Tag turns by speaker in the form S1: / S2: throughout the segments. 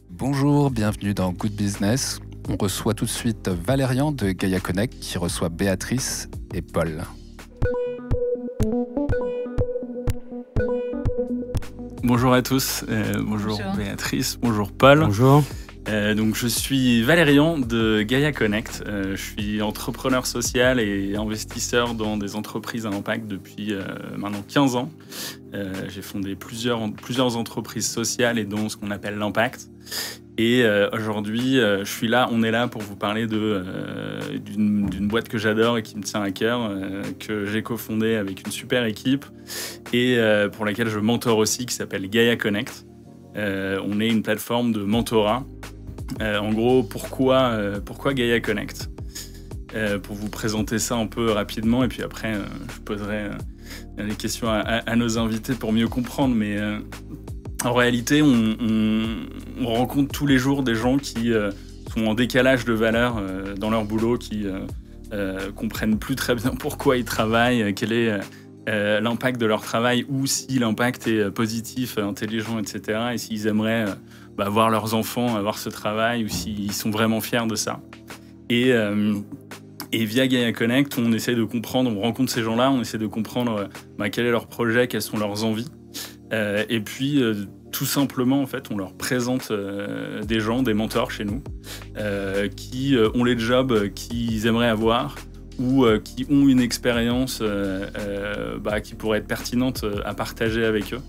S1: Bonjour, bienvenue dans Good Business. On reçoit tout de suite Valérian de Gaia Connect qui reçoit Béatrice et Paul.
S2: Bonjour à tous, bonjour Béatrice, bonjour Paul.
S3: Bonjour.
S2: Donc je suis Valérian de Gaia Connect. Je suis entrepreneur social et investisseur dans des entreprises à impact depuis maintenant 15 ans. J'ai fondé plusieurs entreprises sociales et dont ce qu'on appelle l'impact. Et aujourd'hui, on est là pour vous parler d'une boîte que j'adore et qui me tient à cœur, que j'ai cofondée avec une super équipe et pour laquelle je mentore aussi, qui s'appelle Gaia Connect. On est une plateforme de mentorat. En gros, pourquoi Gaia Connect ? Pour vous présenter ça un peu rapidement, et puis après, je poserai les questions à nos invités pour mieux comprendre. Mais en réalité, on rencontre tous les jours des gens qui sont en décalage de valeur dans leur boulot, qui comprennent plus très bien pourquoi ils travaillent, quel est l'impact de leur travail, ou si l'impact est positif, intelligent, etc. Et s'ils aimeraient voir leurs enfants avoir ce travail, ou s'ils sont vraiment fiers de ça. Et via Gaia Connect, on essaie de comprendre, on rencontre ces gens-là, on essaie de comprendre quel est leur projet, quelles sont leurs envies. Et puis, tout simplement, en fait, on leur présente des gens, des mentors chez nous, qui ont les jobs qu'ils aimeraient avoir, ou qui ont une expérience qui pourrait être pertinente à partager avec eux,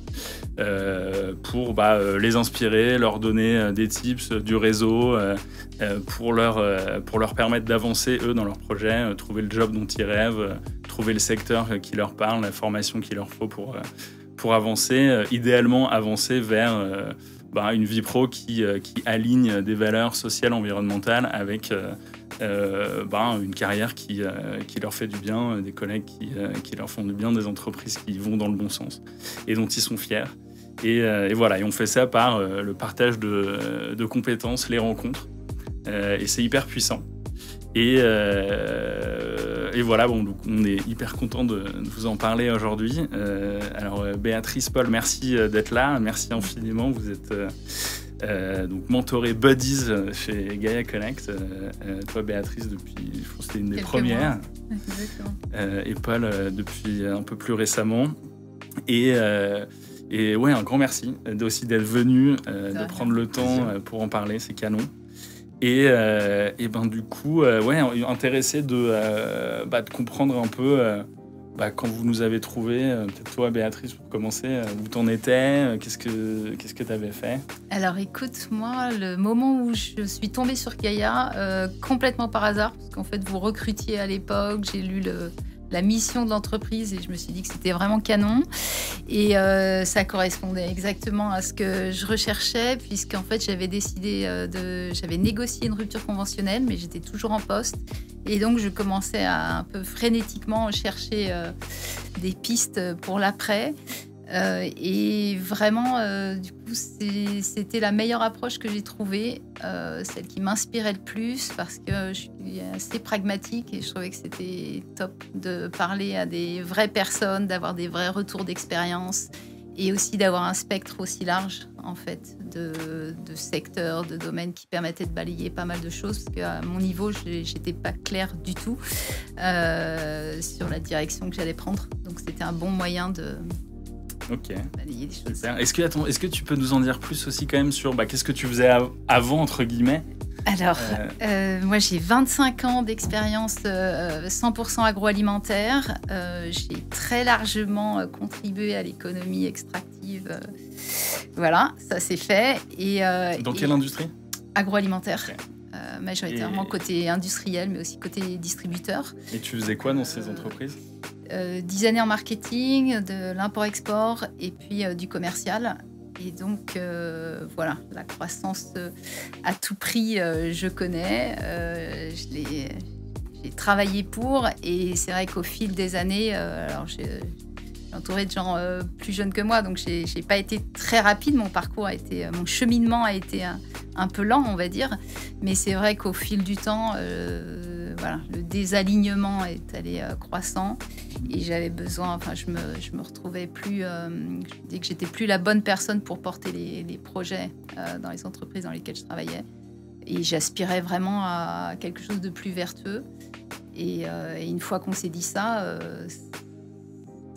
S2: pour les inspirer, leur donner des tips, du réseau, pour leur permettre d'avancer, eux, dans leur projet, trouver le job dont ils rêvent, trouver le secteur qui leur parle, la formation qu'il leur faut pour avancer, idéalement avancer vers une vie pro qui aligne des valeurs sociales, environnementales avec une carrière qui leur fait du bien, des collègues qui leur font du bien, des entreprises qui vont dans le bon sens et dont ils sont fiers. Et voilà, et on fait ça par le partage de compétences, les rencontres, et c'est hyper puissant. Et voilà, donc on est hyper content de vous en parler aujourd'hui. Alors Béatrice, Paul, merci d'être là, merci infiniment. Vous êtes donc mentorés buddies chez Gaia Connect. Toi Béatrice, depuis, je pense que c'était une des premières. Et Paul depuis un peu plus récemment. Et ouais, un grand merci aussi d'être venu, de prendre le temps pour en parler, c'est canon. Et du coup, intéressé de comprendre un peu quand vous nous avez trouvé, peut-être toi Béatrice pour commencer, où t'en étais, qu'est-ce que t'avais fait ?
S4: Alors écoute, moi, le moment où je suis tombée sur Gaia, complètement par hasard, parce qu'en fait vous recrutiez à l'époque, j'ai lu la mission de l'entreprise et je me suis dit que c'était vraiment canon. Et ça correspondait exactement à ce que je recherchais, puisqu'en fait j'avais négocié une rupture conventionnelle, mais j'étais toujours en poste. Et donc je commençais à un peu frénétiquement chercher des pistes pour l'après. Et vraiment, du coup, c'était la meilleure approche que j'ai trouvée, celle qui m'inspirait le plus, parce que je suis assez pragmatique et je trouvais que c'était top de parler à des vraies personnes, d'avoir des vrais retours d'expérience et aussi d'avoir un spectre aussi large, en fait, de secteurs, de domaines qui permettaient de balayer pas mal de choses, parce qu'à mon niveau, j'étais pas claire du tout sur la direction que j'allais prendre. Donc c'était un bon moyen de...
S2: Ok. Est-ce que tu peux nous en dire plus aussi quand même sur qu'est-ce que tu faisais avant, entre guillemets ?
S4: Alors, moi j'ai 25 ans d'expérience 100% agroalimentaire. J'ai très largement contribué à l'économie extractive. Voilà, ça c'est fait.
S2: Dans quelle industrie ?
S4: Agroalimentaire.
S2: Okay.
S4: Majoritairement côté industriel, mais aussi côté distributeur.
S2: Et tu faisais quoi dans ces entreprises ?
S4: 10 années en marketing, de l'import-export et puis du commercial. Et donc, voilà, la croissance à tout prix, je connais. J'ai travaillé pour. Et c'est vrai qu'au fil des années, alors j'ai entouré de gens plus jeunes que moi, donc j'ai pas été très rapide. Mon cheminement a été un peu lent, on va dire. Mais c'est vrai qu'au fil du temps, voilà, le désalignement est allé croissant et j'avais besoin, je me retrouvais plus, je me dis que j'étais plus la bonne personne pour porter les projets dans les entreprises dans lesquelles je travaillais. Et j'aspirais vraiment à quelque chose de plus vertueux. Et une fois qu'on s'est dit ça,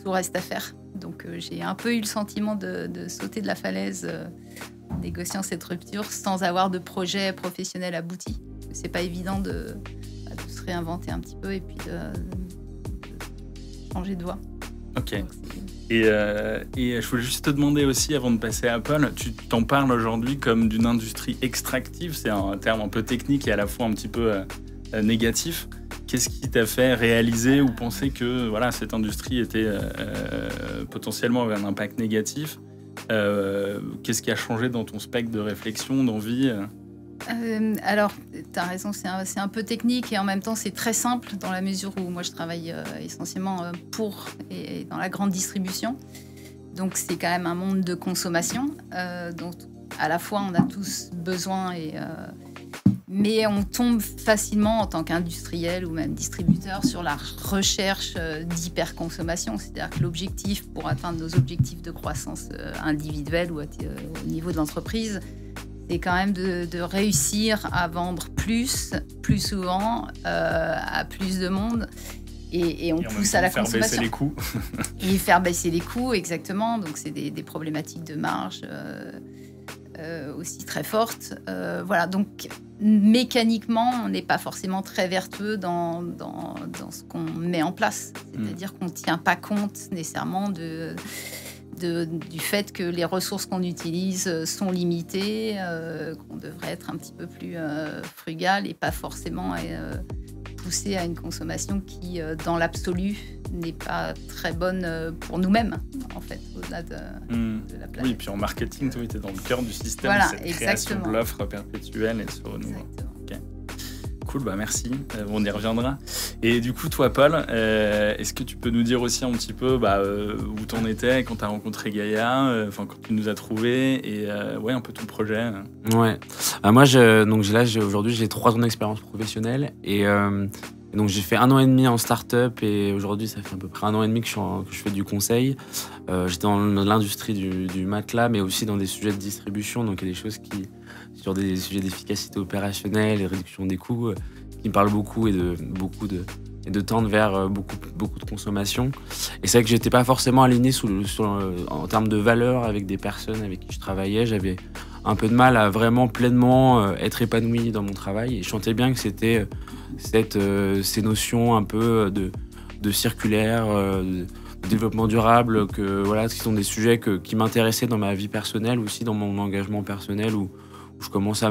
S4: tout reste à faire. Donc j'ai un peu eu le sentiment de sauter de la falaise en négociant cette rupture sans avoir de projet professionnel abouti. C'est pas évident de se réinventer un petit peu et puis de changer de voie.
S2: Ok. Et je voulais juste te demander aussi, avant de passer à Apple, tu t'en parles aujourd'hui comme d'une industrie extractive. C'est un terme un peu technique et à la fois un petit peu négatif. Qu'est-ce qui t'a fait réaliser ou penser que voilà, cette industrie était potentiellement avait un impact négatif? Qu'est-ce qui a changé dans ton spectre de réflexion, d'envie?
S4: Alors, tu as raison, c'est un peu technique et en même temps c'est très simple dans la mesure où moi je travaille essentiellement pour et dans la grande distribution. Donc c'est quand même un monde de consommation dont à la fois on a tous besoin mais on tombe facilement en tant qu'industriel ou même distributeur sur la recherche d'hyperconsommation. C'est-à-dire que l'objectif pour atteindre nos objectifs de croissance individuelle ou au niveau de l'entreprise, c'est quand même de réussir à vendre plus souvent, à plus de monde. Et on pousse à la consommation.
S2: Faire baisser les coûts.
S4: Et faire baisser les coûts, exactement. Donc, c'est des problématiques de marge aussi très fortes. Voilà, donc mécaniquement, on n'est pas forcément très vertueux dans ce qu'on met en place. C'est-à-dire qu'on ne tient pas compte nécessairement du fait que les ressources qu'on utilise sont limitées, qu'on devrait être un petit peu plus frugal et pas forcément pousser à une consommation qui, dans l'absolu, n'est pas très bonne pour nous-mêmes, en fait, au-delà de la planète.
S2: Oui, puis en marketing, tu es dans le cœur du système,
S4: voilà,
S2: cette création de l'offre perpétuelle et ce renouveau. Okay. Cool, merci. On y reviendra. Et du coup, toi, Paul, est-ce que tu peux nous dire aussi un petit peu où t'en étais quand t'as rencontré Gaïa, quand tu nous as trouvés, et un peu ton projet.
S3: Ouais. Moi, aujourd'hui, j'ai 3 ans d'expérience professionnelle et donc j'ai fait 1 an et demi en start-up et aujourd'hui, ça fait à peu près 1 an et demi que je fais du conseil. J'étais dans l'industrie du matelas, mais aussi dans des sujets de distribution, donc il y a des choses sur des sujets d'efficacité opérationnelle et réduction des coûts qui me parlent beaucoup et de tendre vers beaucoup de consommation. Et c'est vrai que j'étais pas forcément aligné en termes de valeur avec des personnes avec qui je travaillais. J'avais un peu de mal à vraiment pleinement être épanoui dans mon travail. Et je sentais bien que c'était ces notions un peu de circulaire, de développement durable, qui sont des sujets qui m'intéressaient dans ma vie personnelle, aussi dans mon engagement personnel, où je commençais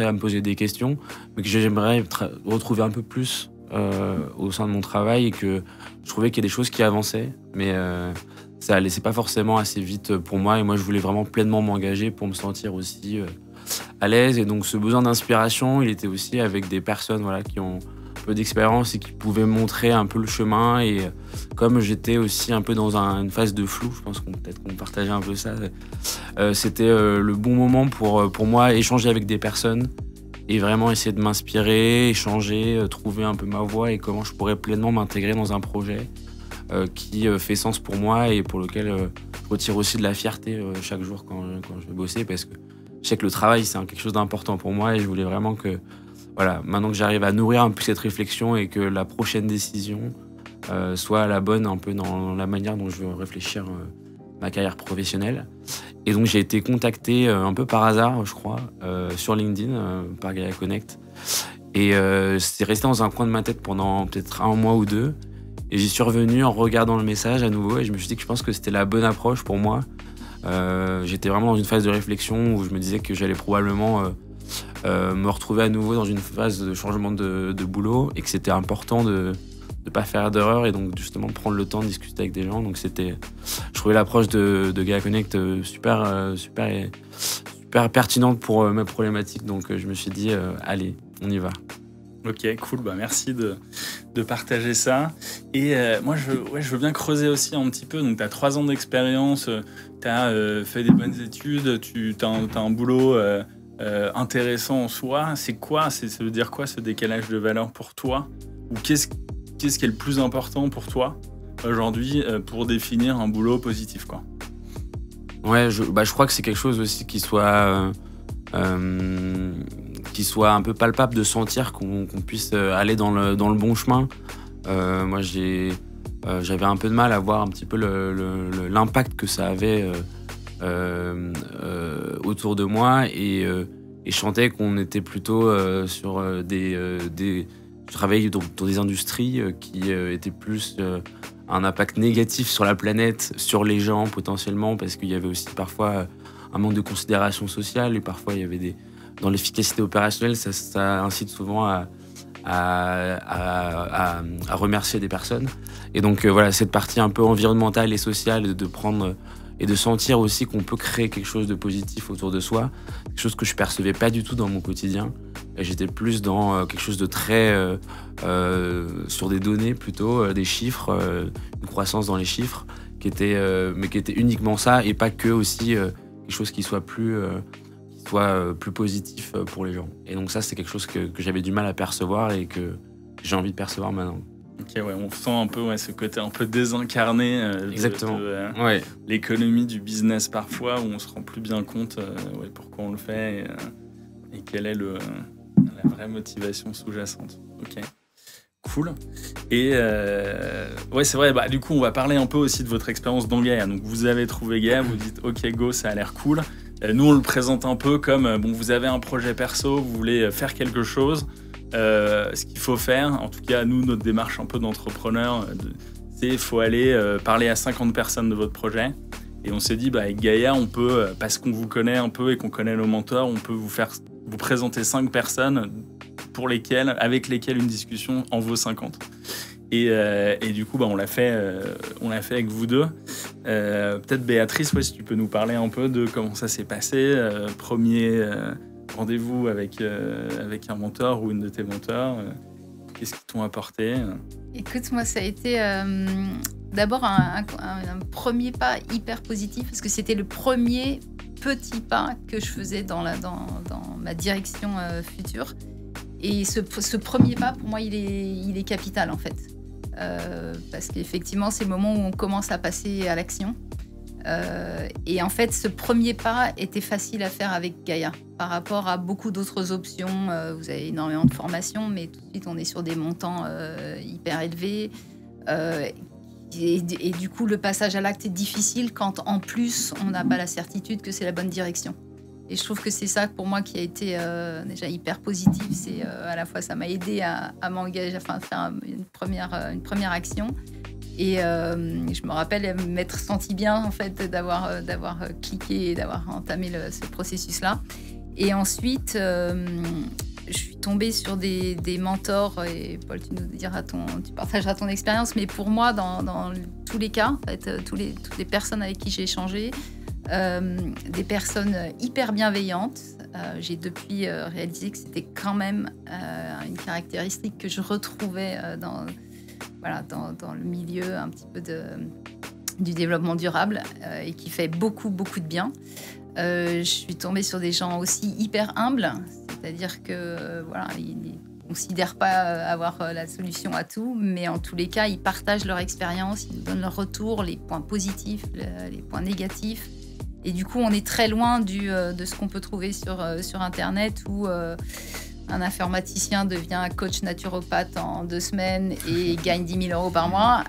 S3: à me poser des questions, mais que j'aimerais retrouver un peu plus au sein de mon travail, et que je trouvais qu'il y a des choses qui avançaient, mais ça allait pas forcément assez vite pour moi, et moi je voulais vraiment pleinement m'engager pour me sentir aussi à l'aise. Et donc ce besoin d'inspiration, il était aussi avec des personnes qui ont un peu d'expérience et qui pouvaient montrer un peu le chemin. Et comme j'étais aussi un peu dans une phase de flou, je pense qu'on partageait un peu ça, c'était le bon moment pour moi échanger avec des personnes et vraiment essayer de m'inspirer, échanger, trouver un peu ma voie et comment je pourrais pleinement m'intégrer dans un projet qui fait sens pour moi et pour lequel je retire aussi de la fierté chaque jour quand je vais bosser, parce que je sais que le travail, c'est quelque chose d'important pour moi et je voulais vraiment que, maintenant que j'arrive à nourrir un peu cette réflexion et que la prochaine décision soit la bonne un peu dans la manière dont je veux réfléchir ma carrière professionnelle. Et donc j'ai été contacté un peu par hasard, je crois, sur LinkedIn par Gaïa Connect. Et c'est resté dans un coin de ma tête pendant peut-être 1 mois ou 2. Et j'y suis revenu en regardant le message à nouveau et je me suis dit que je pense que c'était la bonne approche pour moi. J'étais vraiment dans une phase de réflexion où je me disais que j'allais probablement me retrouver à nouveau dans une phase de changement de boulot et que c'était important de ne pas faire d'erreur et donc justement de prendre le temps de discuter avec des gens. Donc je trouvais l'approche de Gaïa Connect super pertinente pour mes problématiques. Donc je me suis dit, allez, on y va.
S2: Ok, cool, merci de partager ça. Et moi, je veux bien creuser aussi un petit peu. Donc, tu as 3 ans d'expérience, tu as fait des bonnes études, tu as un boulot intéressant en soi. Ça veut dire quoi, ce décalage de valeur pour toi ou qu'est-ce qui est le plus important pour toi aujourd'hui pour définir un boulot positif, quoi?
S3: Ouais, je crois que c'est quelque chose aussi qui soit un peu palpable, de sentir qu'on puisse aller dans le bon chemin. Moi, j'avais un peu de mal à voir un petit peu l'impact que ça avait autour de moi, et je sentais qu'on était plutôt sur je travaillais dans des industries qui étaient plus un impact négatif sur la planète, sur les gens potentiellement, parce qu'il y avait aussi parfois un manque de considération sociale, et parfois il y avait dans l'efficacité opérationnelle, ça incite souvent à remercier des personnes. Et donc voilà, cette partie un peu environnementale et sociale, de prendre et de sentir aussi qu'on peut créer quelque chose de positif autour de soi, quelque chose que je percevais pas du tout dans mon quotidien. Et j'étais plus dans quelque chose de très sur des données plutôt, des chiffres, une croissance dans les chiffres qui était uniquement ça, et pas que aussi quelque chose qui soit plus positif pour les gens. Et donc ça, c'est quelque chose que j'avais du mal à percevoir et que j'ai envie de percevoir maintenant.
S2: Ok, ouais, on sent un peu ce côté un peu désincarné
S3: Exactement.
S2: de l'économie du business parfois, où on se rend plus bien compte pourquoi on le fait et quelle est la vraie motivation sous-jacente. Ok, cool. Et c'est vrai, du coup on va parler un peu aussi de votre expérience dans Gaia. Donc vous avez trouvé Gaia, vous dites ok go, ça a l'air cool. Nous on le présente un peu comme vous avez un projet perso, vous voulez faire quelque chose. Ce qu'il faut faire, en tout cas nous, notre démarche un peu d'entrepreneur, c'est qu'il faut aller parler à 50 personnes de votre projet. Et on s'est dit, avec Gaia, on peut, parce qu'on vous connaît un peu et qu'on connaît nos mentors, on peut vous présenter 5 personnes avec lesquelles une discussion en vaut 50. Et du coup, on l'a fait avec vous deux. Peut-être Béatrice, si tu peux nous parler un peu de comment ça s'est passé, premier rendez-vous avec un mentor ou une de tes mentors. Qu'est-ce qu'ils t'ont apporté?
S4: Écoute, moi, ça a été d'abord un premier pas hyper positif, parce que c'était le premier petit pas que je faisais dans ma direction future. Et ce premier pas, pour moi, il est capital, en fait. Parce qu'effectivement, c'est le moment où on commence à passer à l'action. Et en fait, ce premier pas était facile à faire avec Gaia par rapport à beaucoup d'autres options. Vous avez énormément de formations, mais tout de suite, on est sur des montants hyper élevés. Et du coup, le passage à l'acte est difficile quand, en plus, on n'a pas la certitude que c'est la bonne direction. Et je trouve que c'est ça, pour moi, qui a été déjà hyper positif. C'est à la fois, ça m'a aidé à m'engager, à faire une première action. Et je me rappelle m'être sentie bien, en fait, d'avoir cliqué et d'avoir entamé ce processus-là. Et ensuite, je suis tombée sur des mentors, et Paul, tu partageras ton expérience, mais pour moi, dans tous les cas, en fait, toutes les personnes avec qui j'ai échangé, des personnes hyper bienveillantes. J'ai depuis réalisé que c'était quand même une caractéristique que je retrouvais dans le milieu un petit peu du développement durable et qui fait beaucoup, beaucoup de bien. Je suis tombée sur des gens aussi hyper humbles, c'est-à-dire que ils ne considèrent pas avoir la solution à tout, mais en tous les cas, ils partagent leur expérience, ils nous donnent leur retour, les points positifs, les points négatifs. Et du coup, on est très loin de ce qu'on peut trouver sur Internet, où un informaticien devient coach naturopathe en 2 semaines et gagne 10 000 € par mois.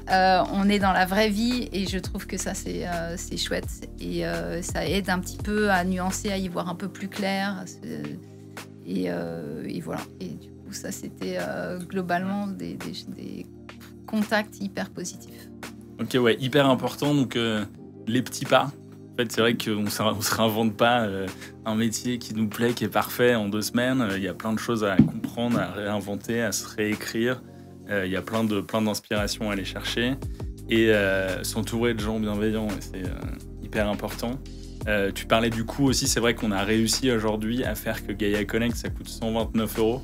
S4: On est dans la vraie vie, et je trouve que ça, c'est chouette. Et ça aide un petit peu à nuancer, à y voir un peu plus clair. Et voilà. Et du coup, ça, c'était globalement des contacts hyper positifs.
S2: Ok, ouais, hyper important. Donc, les petits pas. En fait, c'est vrai qu'on ne se réinvente pas un métier qui nous plaît, qui est parfait en 2 semaines. Il y a plein de choses à comprendre, à réinventer, à se réécrire. Il y a plein d'inspirations à aller chercher. Et s'entourer de gens bienveillants, c'est hyper important. Tu parlais du coût aussi. C'est vrai qu'on a réussi aujourd'hui à faire que Gaia Connect, ça coûte 129 €.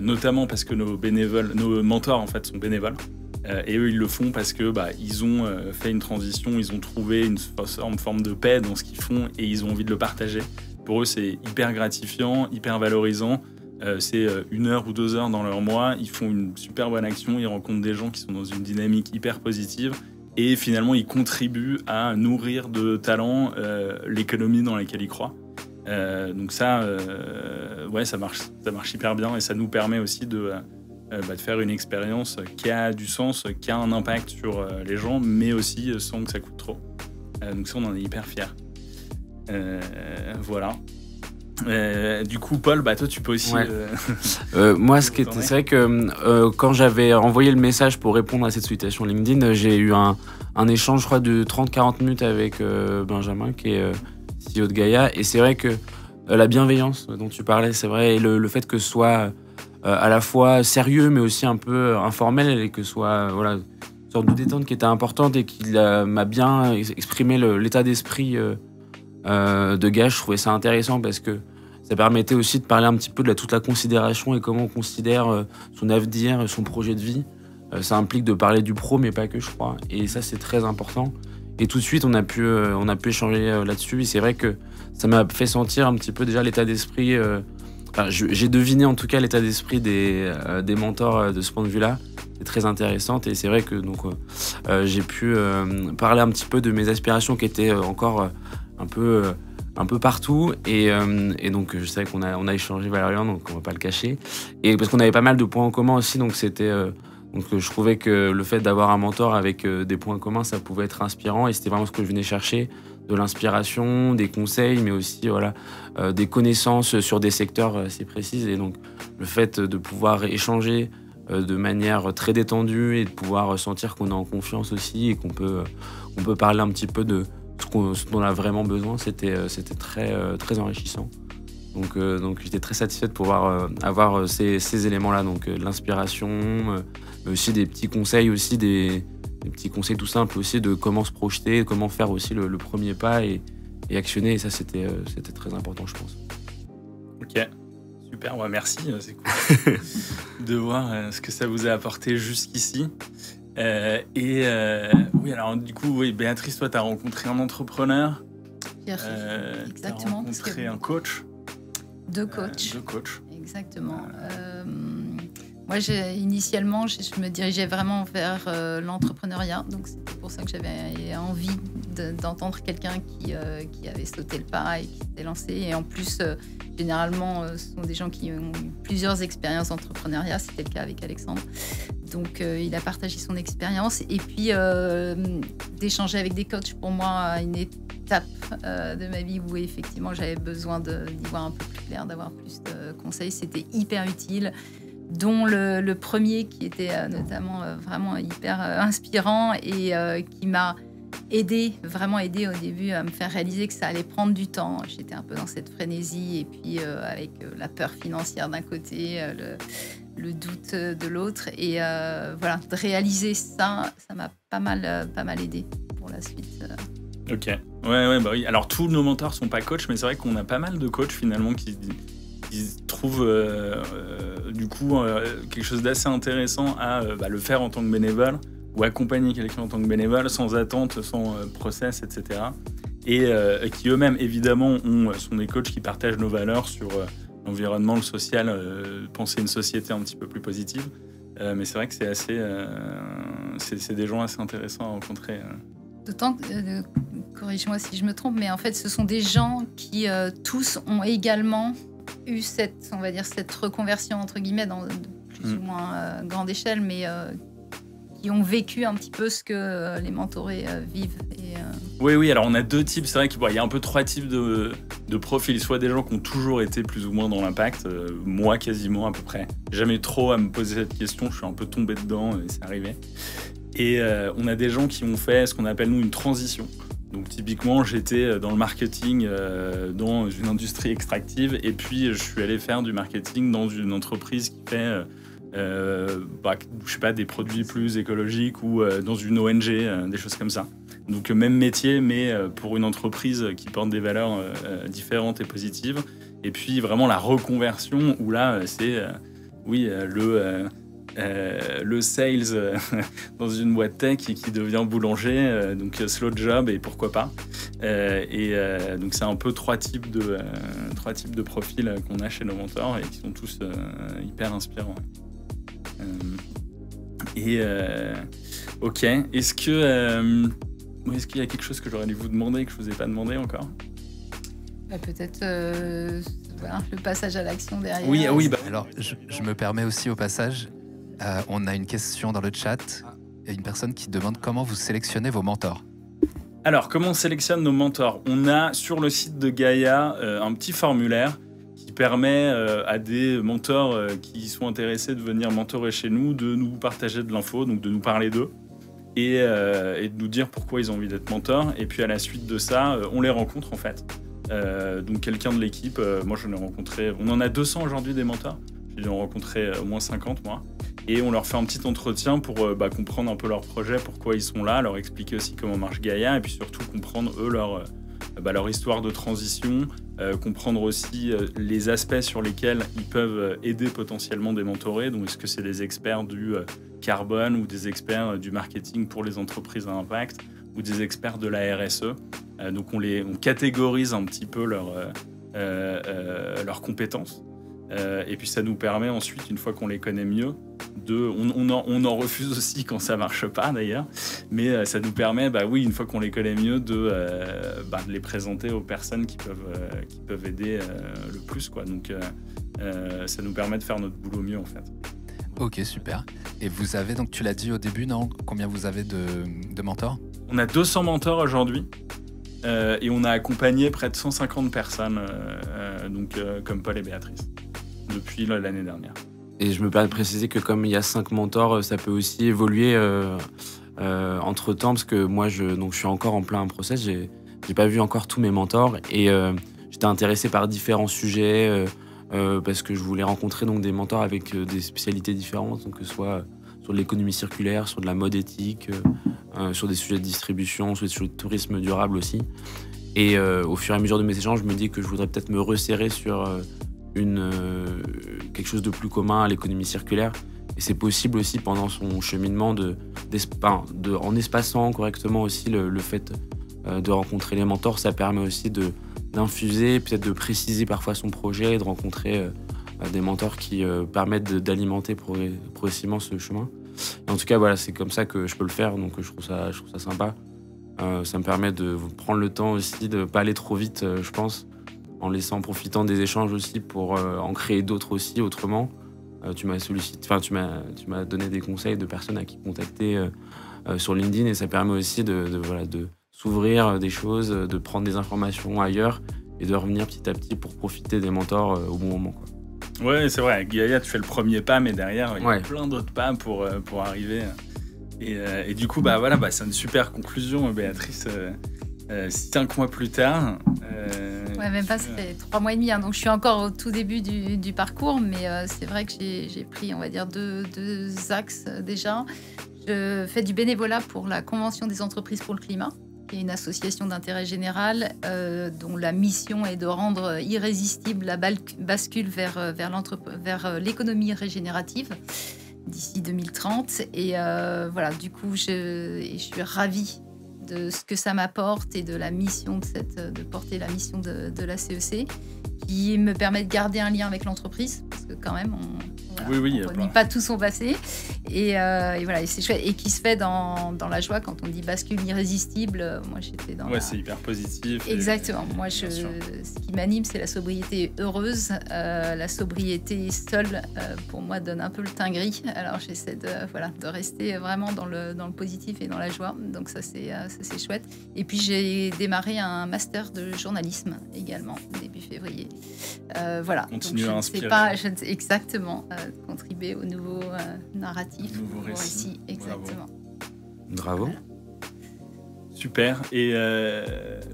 S2: Notamment parce que nos mentors, en fait, sont bénévoles. Et eux, ils le font parce que ils ont fait une transition, ils ont trouvé une forme de paix dans ce qu'ils font et ils ont envie de le partager. Pour eux, c'est hyper gratifiant, hyper valorisant c'est 1 heure ou 2 heures dans leur mois, ils font une super bonne action, ils rencontrent des gens qui sont dans une dynamique hyper positive et finalement ils contribuent à nourrir de talent l'économie dans laquelle ils croient. Donc ça, ça marche hyper bien et ça nous permet aussi de faire une expérience qui a du sens, qui a un impact sur les gens, mais aussi sans que ça coûte trop. Donc ça, on en est hyper fiers. Voilà. Du coup, Paul, toi, tu peux aussi.
S3: Moi, c'est vrai que quand j'avais envoyé le message pour répondre à cette sollicitation LinkedIn, j'ai eu un échange, je crois, de 30-40 minutes avec Benjamin, qui est CEO de Gaïa. Et c'est vrai que la bienveillance dont tu parlais, c'est vrai, et le fait que ce soit à la fois sérieux, mais aussi un peu informel, et que ce soit une sorte de détente qui était importante et qui m'a bien exprimé l'état d'esprit de Gaïa. Je trouvais ça intéressant parce que ça permettait aussi de parler un petit peu de toute la considération et comment on considère son avenir, son projet de vie. Ça implique de parler du pro, mais pas que, je crois. Et ça, c'est très important. Et tout de suite, on a pu échanger là-dessus. Et c'est vrai que ça m'a fait sentir un petit peu déjà l'état d'esprit. J'ai deviné en tout cas l'état d'esprit des mentors de ce point de vue-là. C'est très intéressant. Et c'est vrai que j'ai pu parler un petit peu de mes aspirations qui étaient encore un peu partout. Et donc, je savais qu'on a échangé, Valérian, donc on ne va pas le cacher. Et parce qu'on avait pas mal de points en commun aussi. Donc, je trouvais que le fait d'avoir un mentor avec des points communs, ça pouvait être inspirant. Et c'était vraiment ce que je venais chercher, de l'inspiration, des conseils, mais aussi des connaissances sur des secteurs assez précises. Et donc, le fait de pouvoir échanger de manière très détendue et de pouvoir sentir qu'on est en confiance aussi et qu'on peut parler un petit peu de ce dont on a vraiment besoin, c'était très, très enrichissant. Donc j'étais très satisfait de pouvoir avoir ces éléments-là, donc de l'inspiration, mais aussi des petits conseils, aussi des petits conseils tout simples aussi de comment se projeter, comment faire aussi le premier pas et actionner. Et ça, c'était très important, je pense.
S2: Ok, super, merci, c'est cool de voir ce que ça vous a apporté jusqu'ici. Oui, alors du coup, Béatrice, toi, tu as rencontré un entrepreneur.
S4: Exactement.
S2: Tu as rencontré un coach.
S4: Deux coachs.
S2: Deux coachs.
S4: Exactement. Moi, initialement, je me dirigeais vraiment vers l'entrepreneuriat. Donc, c'était pour ça que j'avais envie d'entendre quelqu'un qui avait sauté le pas et qui s'était lancé. Et en plus, généralement, ce sont des gens qui ont eu plusieurs expériences d'entrepreneuriat. C'était le cas avec Alexandre. Donc, il a partagé son expérience. Et puis, d'échanger avec des coachs, pour moi, une étape de ma vie où, effectivement, j'avais besoin d'y voir un peu plus clair, d'avoir plus de conseils. C'était hyper utile, dont le premier qui était notamment vraiment hyper inspirant et qui m'a vraiment aidé au début à me faire réaliser que ça allait prendre du temps. J'étais un peu dans cette frénésie et puis avec la peur financière d'un côté, le doute de l'autre. Et de réaliser ça m'a pas mal aidé pour la suite.
S2: Ok, oui. Alors, tous nos mentors sont pas coachs, mais c'est vrai qu'on a pas mal de coachs finalement qui trouvent du coup quelque chose d'assez intéressant à le faire en tant que bénévole ou accompagner quelqu'un en tant que bénévole sans attente, sans process, etc. Et qui eux-mêmes, évidemment, sont des coachs qui partagent nos valeurs sur l'environnement, le social, penser une société un petit peu plus positive. Mais c'est vrai que c'est des gens assez intéressants à rencontrer.
S4: D'autant que, corrige-moi si je me trompe, mais en fait, ce sont des gens qui tous ont également eu cette reconversion, entre guillemets, dans de plus ou moins grande échelle, mais qui ont vécu un petit peu ce que les mentorés vivent.
S2: Oui, alors on a deux types, c'est vrai qu'il y a un peu trois types de profils, soit des gens qui ont toujours été plus ou moins dans l'impact, moi quasiment à peu près, jamais trop à me poser cette question, je suis un peu tombé dedans et c'est arrivé. Et on a des gens qui ont fait ce qu'on appelle nous une transition. Donc typiquement, j'étais dans le marketing dans une industrie extractive et puis je suis allé faire du marketing dans une entreprise qui fait des produits plus écologiques ou dans une ONG, des choses comme ça. Donc même métier, mais pour une entreprise qui porte des valeurs différentes et positives. Et puis vraiment la reconversion où là, c'est le sales dans une boîte tech et qui devient boulanger, donc slow job et pourquoi pas. Donc c'est un peu trois types de profils qu'on a chez nos mentors et qui sont tous hyper inspirants. Ok, est-ce qu'il y a quelque chose que j'aurais dû vous demander et que je vous ai pas demandé encore?
S4: Peut-être voilà, le passage à l'action derrière.
S2: Oui.
S1: Alors, je me permets aussi au passage, on a une question dans le chat. Il y a une personne qui demande comment vous sélectionnez vos mentors.
S2: Alors, comment on sélectionne nos mentors? On a sur le site de Gaïa un petit formulaire qui permet à des mentors qui sont intéressés de venir mentorer chez nous, de nous partager de l'info, donc de nous parler d'eux et de nous dire pourquoi ils ont envie d'être mentors. Et puis à la suite de ça, on les rencontre en fait. Donc quelqu'un de l'équipe, moi j'en ai rencontré, on en a 200 aujourd'hui des mentors, j'ai en rencontré au moins 50 moi, et on leur fait un petit entretien pour comprendre un peu leur projet, pourquoi ils sont là, leur expliquer aussi comment marche Gaïa, et puis surtout comprendre eux leur histoire de transition, comprendre aussi les aspects sur lesquels ils peuvent aider potentiellement des mentorés, donc est-ce que c'est des experts du carbone ou des experts du marketing pour les entreprises à impact, ou des experts de la RSE. Donc on catégorise un petit peu leurs compétences. Et puis ça nous permet ensuite, une fois qu'on les connaît mieux, on en refuse aussi quand ça marche pas d'ailleurs, mais ça nous permet, une fois qu'on les connaît mieux, de les présenter aux personnes qui peuvent aider le plus, quoi. Donc ça nous permet de faire notre boulot mieux en fait.
S1: Ok, super. Et vous avez, donc tu l'as dit au début, non? Combien vous avez de mentors?
S2: On a 200 mentors aujourd'hui et on a accompagné près de 150 personnes, comme Paul et Béatrice, depuis l'année dernière.
S3: Et je me permets de préciser que comme il y a 5 mentors, ça peut aussi évoluer entre-temps, parce que moi, je suis encore en plein process, j'ai pas vu encore tous mes mentors, et j'étais intéressé par différents sujets, parce que je voulais rencontrer donc, des mentors avec des spécialités différentes, donc que ce soit sur de l'économie circulaire, sur de la mode éthique, sur des sujets de distribution, sur des sujets de tourisme durable aussi. Et au fur et à mesure de mes échanges, je me dis que je voudrais peut-être me resserrer sur quelque chose de plus commun à l'économie circulaire. Et c'est possible aussi pendant son cheminement en espaçant correctement aussi le fait de rencontrer les mentors, ça permet aussi d'infuser, peut-être de préciser parfois son projet et de rencontrer des mentors qui permettent d'alimenter progressivement ce chemin. Et en tout cas, voilà, c'est comme ça que je peux le faire, donc je trouve ça sympa. Ça me permet de prendre le temps aussi, de ne pas aller trop vite, je pense, en profitant des échanges aussi pour en créer d'autres aussi autrement. Tu m'as donné des conseils de personnes à qui contacter sur LinkedIn, et ça permet aussi de s'ouvrir des choses, de prendre des informations ailleurs et de revenir petit à petit pour profiter des mentors au bon moment, quoi.
S2: Ouais, c'est vrai, avec Gaïa, tu fais le premier pas, mais derrière, il y a plein d'autres pas pour arriver. Et du coup, c'est une super conclusion, Béatrice. 5 mois plus tard...
S4: même pas, ça fait 3 mois et demi, hein, donc je suis encore au tout début du parcours, mais c'est vrai que j'ai pris, on va dire, deux axes déjà. Je fais du bénévolat pour la Convention des entreprises pour le climat, qui est une association d'intérêt général dont la mission est de rendre irrésistible la bascule vers l'économie régénérative d'ici 2030. Et du coup, je suis ravie de ce que ça m'apporte et de la mission de porter la mission de la CEC, qui me permet de garder un lien avec l'entreprise, parce que quand même, on ne nie pas tout son passé. Et c'est chouette. Et qui se fait dans la joie quand on dit bascule irrésistible. Moi, j'étais dans
S2: c'est hyper positif.
S4: Exactement. Moi, ce qui m'anime, c'est la sobriété heureuse. La sobriété seule, pour moi, donne un peu le teint gris. Alors, j'essaie de rester vraiment dans le positif et dans la joie. Donc, ça, c'est chouette. Et puis, j'ai démarré un master de journalisme également, début février.
S2: Continue à inspirer.
S4: Exactement. Contribuer au nouveau narratif,
S2: nouveau récit.
S4: Exactement.
S3: Bravo.
S2: Super. Et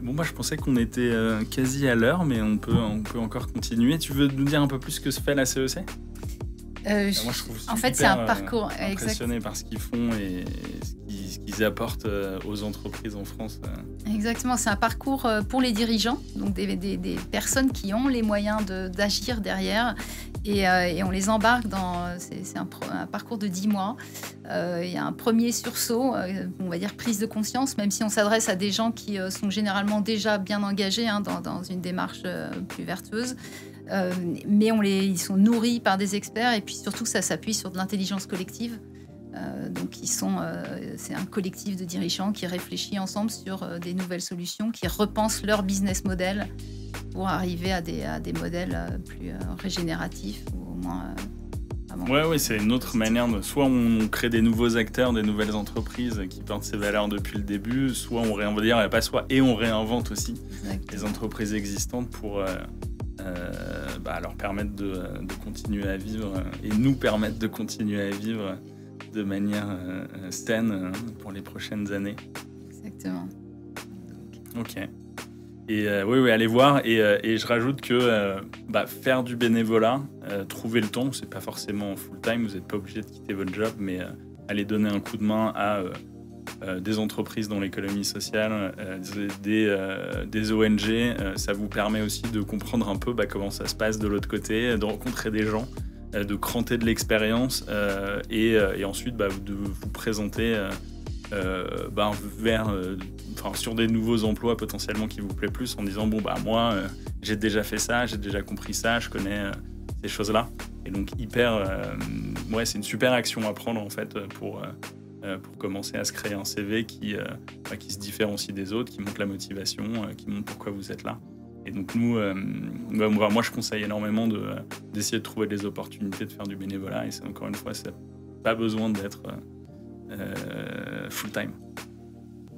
S2: moi, je pensais qu'on était quasi à l'heure, mais on peut encore continuer. Tu veux nous dire un peu plus ce que se fait la CEC ? Moi, je trouve
S4: en fait, c'est un parcours
S2: impressionné par ce qu'ils font et ce qu'ils apportent aux entreprises en France.
S4: Exactement, c'est un parcours pour les dirigeants, donc des personnes qui ont les moyens d'agir derrière. Et on les embarque c'est un parcours de 10 mois. Il y a un premier sursaut, on va dire prise de conscience, même si on s'adresse à des gens qui sont généralement déjà bien engagés dans une démarche plus vertueuse. Mais ils sont nourris par des experts et puis surtout ça s'appuie sur de l'intelligence collective. Donc c'est un collectif de dirigeants qui réfléchit ensemble sur des nouvelles solutions, qui repensent leur business model pour arriver à des modèles plus régénératifs ou au moins
S2: Ouais, c'est une autre manière soit on crée des nouveaux acteurs, des nouvelles entreprises qui portent ces valeurs depuis le début, soit on réinvente aussi les entreprises existantes pour leur permettre de continuer à vivre et nous permettre de continuer à vivre de manière saine pour les prochaines années.
S4: Exactement.
S2: Ok. Et oui, allez voir. Et je rajoute que faire du bénévolat, trouver le temps, c'est pas forcément full time, vous n'êtes pas obligé de quitter votre job, mais aller donner un coup de main à des entreprises dans l'économie sociale, des ONG, ça vous permet aussi de comprendre un peu comment ça se passe de l'autre côté, de rencontrer des gens, de cranter de l'expérience et ensuite de vous présenter sur des nouveaux emplois potentiellement qui vous plaît plus en disant moi j'ai déjà fait ça, j'ai déjà compris ça, je connais ces choses-là. Et donc c'est une super action à prendre en fait pour commencer à se créer un CV qui se différencie des autres, qui montre la motivation, qui montre pourquoi vous êtes là. Et donc nous, moi je conseille énormément d'essayer de trouver des opportunités de faire du bénévolat. Et c'est encore une fois, ça n'a pas besoin d'être full-time.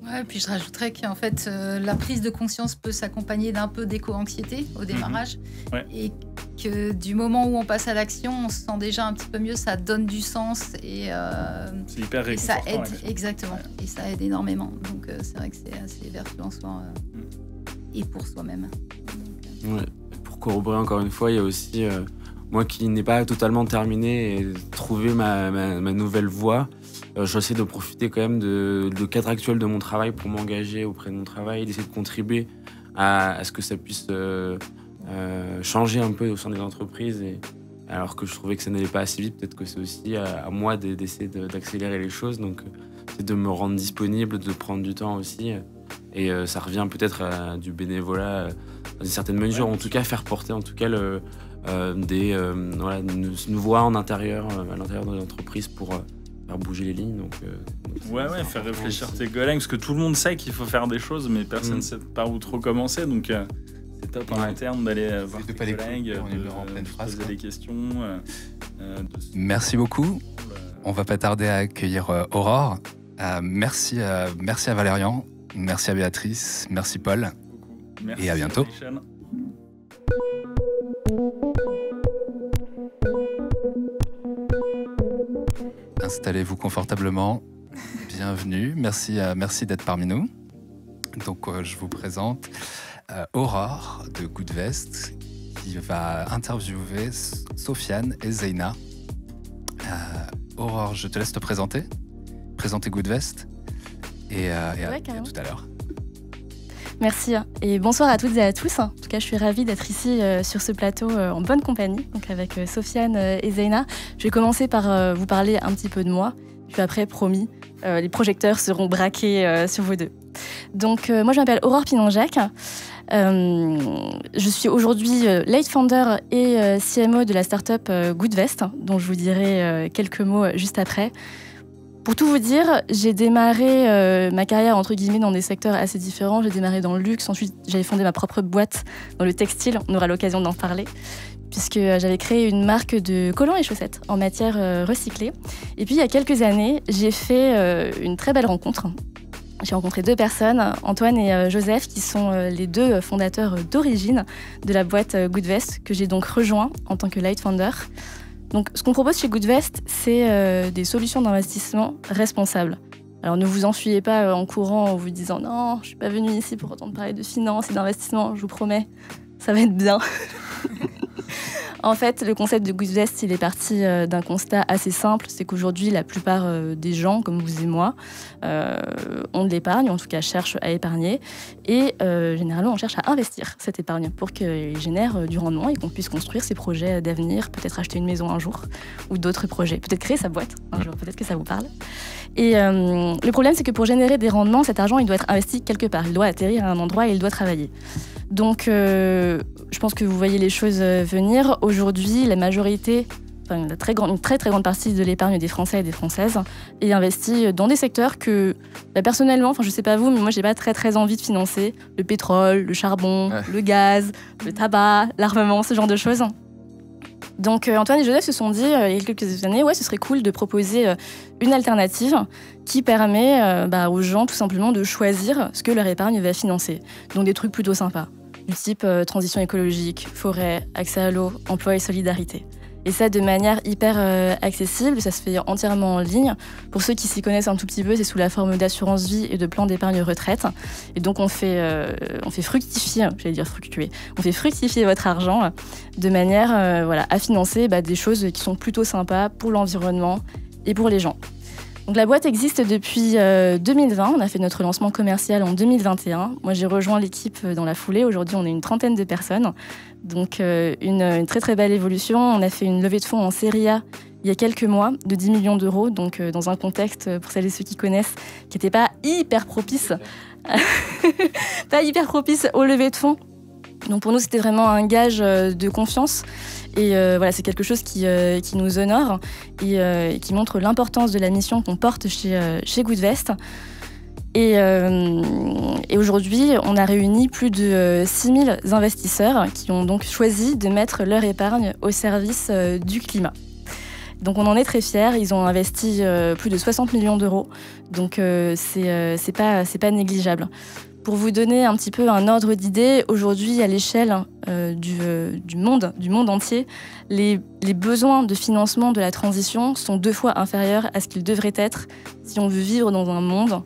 S4: Ouais, puis je rajouterais qu'en fait, la prise de conscience peut s'accompagner d'un peu d'éco-anxiété au démarrage.
S2: Ouais.
S4: Et que du moment où on passe à l'action, on se sent déjà un petit peu mieux, ça donne du sens et
S2: c'est hyper réconfortant.
S4: Et ça aide, exactement. Ouais. Et ça aide énormément. Donc c'est vrai que c'est assez vertueux en soi et pour soi-même.
S3: Ouais. Pour corroborer encore une fois, il y a aussi moi qui n'ai pas totalement terminé et trouvé ma nouvelle voie. J'essaie de profiter quand même de cadre actuel de mon travail pour m'engager auprès de mon travail, d'essayer de contribuer à ce que ça puisse changer un peu au sein des entreprises. Et alors que je trouvais que ça n'allait pas assez vite, peut-être que c'est aussi à moi d'essayer d'accélérer les choses. Donc, c'est de me rendre disponible, de prendre du temps aussi. Et ça revient peut-être à du bénévolat dans une certaine mesure, en tout cas faire porter en tout cas une voix à l'intérieur de l'entreprise pour faire bouger les lignes. Donc,
S2: faire réfléchir tes collègues, parce que tout le monde sait qu'il faut faire des choses, mais personne ne sait par où trop commencer. Donc c'est top en interne d'aller voir tes collègues, de poser des questions.
S1: Merci beaucoup. On va pas tarder à accueillir Aurore. Merci à Valérian, merci à Béatrice, merci Paul.
S2: Merci,
S1: et à bientôt. Installez-vous confortablement. Bienvenue. Merci d'être parmi nous. Donc, je vous présente Aurore de Goodvest qui va interviewer Sofiane et Zeina. Aurore, je te laisse te présenter Goodvest et à tout à l'heure.
S5: Merci et bonsoir à toutes et à tous. En tout cas, je suis ravie d'être ici sur ce plateau en bonne compagnie, donc avec Sofiane et Zeina. Je vais commencer par vous parler un petit peu de moi, puis après, promis, les projecteurs seront braqués sur vous deux. Donc, moi, je m'appelle Aurore Pinon-Jacques. Je suis aujourd'hui lead founder et CMO de la startup Goodvest, dont je vous dirai quelques mots juste après. Pour tout vous dire, j'ai démarré ma carrière entre guillemets dans des secteurs assez différents. J'ai démarré dans le luxe, ensuite j'avais fondé ma propre boîte dans le textile, on aura l'occasion d'en parler, puisque j'avais créé une marque de collants et chaussettes en matière recyclée. Et puis il y a quelques années, j'ai fait une très belle rencontre. J'ai rencontré 2 personnes, Antoine et Joseph, qui sont les 2 fondateurs d'origine de la boîte Goodvest, que j'ai donc rejoint en tant que lead founder. Donc, ce qu'on propose chez Goodvest, c'est des solutions d'investissement responsables. Alors, ne vous enfuyez pas en courant en vous disant « Non, je ne suis pas venue ici pour entendre parler de finance et d'investissement, je vous promets, ça va être bien. » En fait, le concept de Goodvest, il est parti d'un constat assez simple, c'est qu'aujourd'hui, la plupart des gens, comme vous et moi, ont de l'épargne, en tout cas cherchent à épargner, et généralement, on cherche à investir cette épargne pour qu'elle génère du rendement et qu'on puisse construire ses projets d'avenir, peut-être acheter une maison un jour, ou d'autres projets, peut-être créer sa boîte un jour, peut-être que ça vous parle. Et le problème, c'est que pour générer des rendements, cet argent, il doit être investi quelque part, il doit atterrir à un endroit et il doit travailler. Donc, je pense que vous voyez les choses venir. Aujourd'hui, la majorité, une très grande partie de l'épargne des Français et des Françaises est investie dans des secteurs que, personnellement, je sais pas vous, mais moi, j'ai pas très envie de financer. Le pétrole, le charbon, le gaz, le tabac, l'armement, ce genre de choses. Donc Antoine et Joseph se sont dit il y a quelques années, ce serait cool de proposer une alternative qui permet aux gens tout simplement de choisir ce que leur épargne va financer. Donc des trucs plutôt sympas, du type transition écologique, forêt, accès à l'eau, emploi et solidarité. Et ça de manière hyper accessible, ça se fait entièrement en ligne. Pour ceux qui s'y connaissent un tout petit peu, c'est sous la forme d'assurance vie et de plan d'épargne retraite. Et donc on fait fructifier, on fait fructifier votre argent de manière à financer des choses qui sont plutôt sympas pour l'environnement et pour les gens. Donc la boîte existe depuis 2020, on a fait notre lancement commercial en 2021. Moi j'ai rejoint l'équipe dans la foulée, aujourd'hui on est une trentaine de personnes. Donc une très belle évolution. On a fait une levée de fonds en série A il y a quelques mois de 10 millions d'euros, donc dans un contexte, pour celles et ceux qui connaissent, qui n'était pas hyper propice, aux levées de fonds. Donc pour nous c'était vraiment un gage de confiance. Et c'est quelque chose qui nous honore et qui montre l'importance de la mission qu'on porte chez Goodvest. Et aujourd'hui, on a réuni plus de 6000 investisseurs qui ont donc choisi de mettre leur épargne au service du climat. Donc on en est très fiers, ils ont investi plus de 60 millions d'euros, donc c'est pas négligeable. Pour vous donner un petit peu un ordre d'idée, aujourd'hui, à l'échelle du monde entier, les besoins de financement de la transition sont 2 fois inférieurs à ce qu'ils devraient être si on veut vivre dans un monde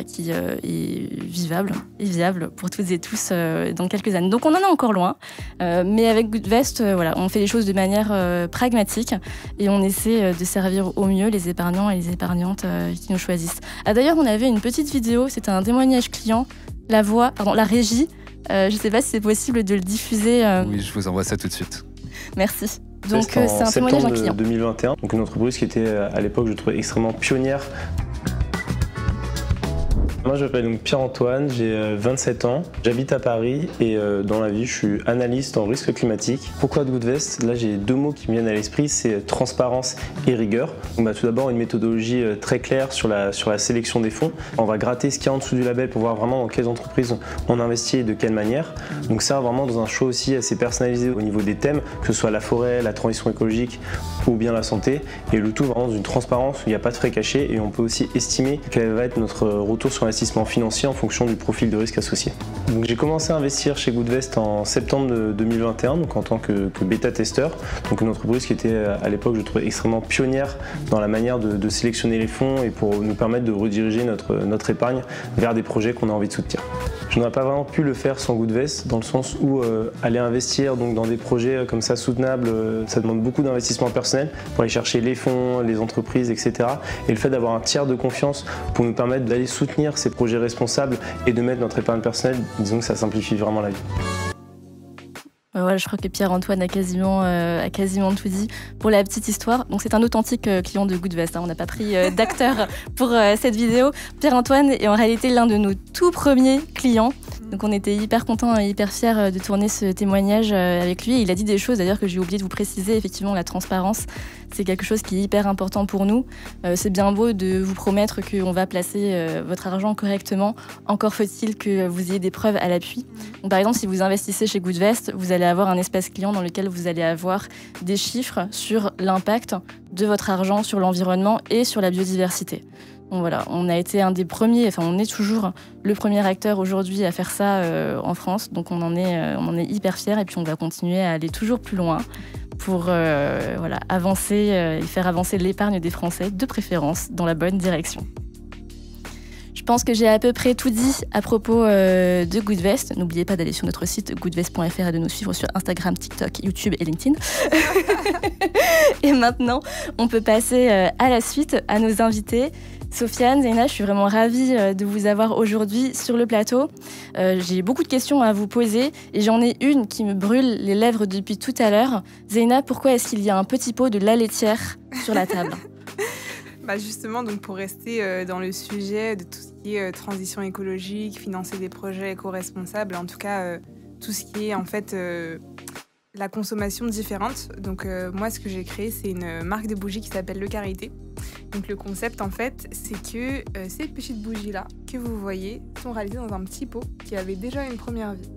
S5: qui est vivable et viable pour toutes et tous dans quelques années. Donc on en est encore loin, mais avec Goodvest, on fait les choses de manière pragmatique et on essaie de servir au mieux les épargnants et les épargnantes qui nous choisissent. D'ailleurs, on avait une petite vidéo, c'était un témoignage client, la régie. Je ne sais pas si c'est possible de le diffuser.
S1: Oui, je vous envoie ça tout de suite.
S5: Merci. Donc c'est un témoignage d'un client.
S6: En septembre 2021, donc une entreprise qui était à l'époque, je trouvais extrêmement pionnière. Moi, je m'appelle donc Pierre-Antoine, j'ai 27 ans, j'habite à Paris et dans la vie, je suis analyste en risque climatique. Pourquoi de Goodvest? Là, j'ai 2 mots qui me viennent à l'esprit, c'est transparence et rigueur. Donc, tout d'abord, une méthodologie très claire sur la sélection des fonds. On va gratter ce qu'il y a en dessous du label pour voir vraiment dans quelles entreprises on investit et de quelle manière. Donc ça, vraiment dans un choix aussi assez personnalisé au niveau des thèmes, que ce soit la forêt, la transition écologique ou bien la santé. Et le tout vraiment dans une transparence où il n'y a pas de frais cachés et on peut aussi estimer quel va être notre retour sur investissement financier en fonction du profil de risque associé. Donc j'ai commencé à investir chez Goodvest en septembre 2021, donc en tant que bêta-testeur, donc une entreprise qui était à l'époque, je trouvais extrêmement pionnière dans la manière de sélectionner les fonds et pour nous permettre de rediriger notre épargne vers des projets qu'on a envie de soutenir. Je n'aurais pas vraiment pu le faire sans Goodvest, dans le sens où aller investir donc, dans des projets comme ça soutenables, ça demande beaucoup d'investissement personnel pour aller chercher les fonds, les entreprises, etc. Et le fait d'avoir un tiers de confiance pour nous permettre d'aller soutenir ces projets responsables et de mettre notre épargne personnelle, disons que ça simplifie vraiment la vie.
S5: Je crois que Pierre-Antoine a quasiment tout dit. Pour la petite histoire, donc c'est un authentique client de Goodvest, on n'a pas pris d'acteur pour cette vidéo. Pierre-Antoine est en réalité l'un de nos tout premiers clients. Donc on était hyper contents et hyper fiers de tourner ce témoignage avec lui. Il a dit des choses d'ailleurs que j'ai oublié de vous préciser. Effectivement, la transparence, c'est quelque chose qui est hyper important pour nous. C'est bien beau de vous promettre qu'on va placer votre argent correctement. Encore faut-il que vous ayez des preuves à l'appui. Donc, par exemple, si vous investissez chez Goodvest, vous allez avoir un espace client dans lequel vous allez avoir des chiffres sur l'impact de votre argent sur l'environnement et sur la biodiversité. Donc voilà, on a été un des premiers, on est toujours le premier acteur aujourd'hui à faire ça en France. Donc on en est hyper fiers et puis on va continuer à aller toujours plus loin pour avancer et faire avancer l'épargne des Français, de préférence, dans la bonne direction. Je pense que j'ai à peu près tout dit à propos de Goodvest. N'oubliez pas d'aller sur notre site goodvest.fr et de nous suivre sur Instagram, TikTok, YouTube et LinkedIn. Et maintenant, on peut passer à la suite, à nos invités. Sofiane, Zeyna, je suis vraiment ravie de vous avoir aujourd'hui sur le plateau. J'ai beaucoup de questions à vous poser et j'en ai une qui me brûle les lèvres depuis tout à l'heure. Zeyna, pourquoi est-ce qu'il y a un petit pot de lait laitière sur la table ?
S7: Justement, donc pour rester dans le sujet de tout ce qui est transition écologique, financer des projets éco-responsables, en tout cas tout ce qui est en fait la consommation différente. Donc moi, ce que j'ai créé, c'est une marque de bougies qui s'appelle Le Carité. Donc le concept, en fait, c'est que ces petites bougies-là que vous voyez sont réalisées dans un petit pot qui avait déjà une première vie.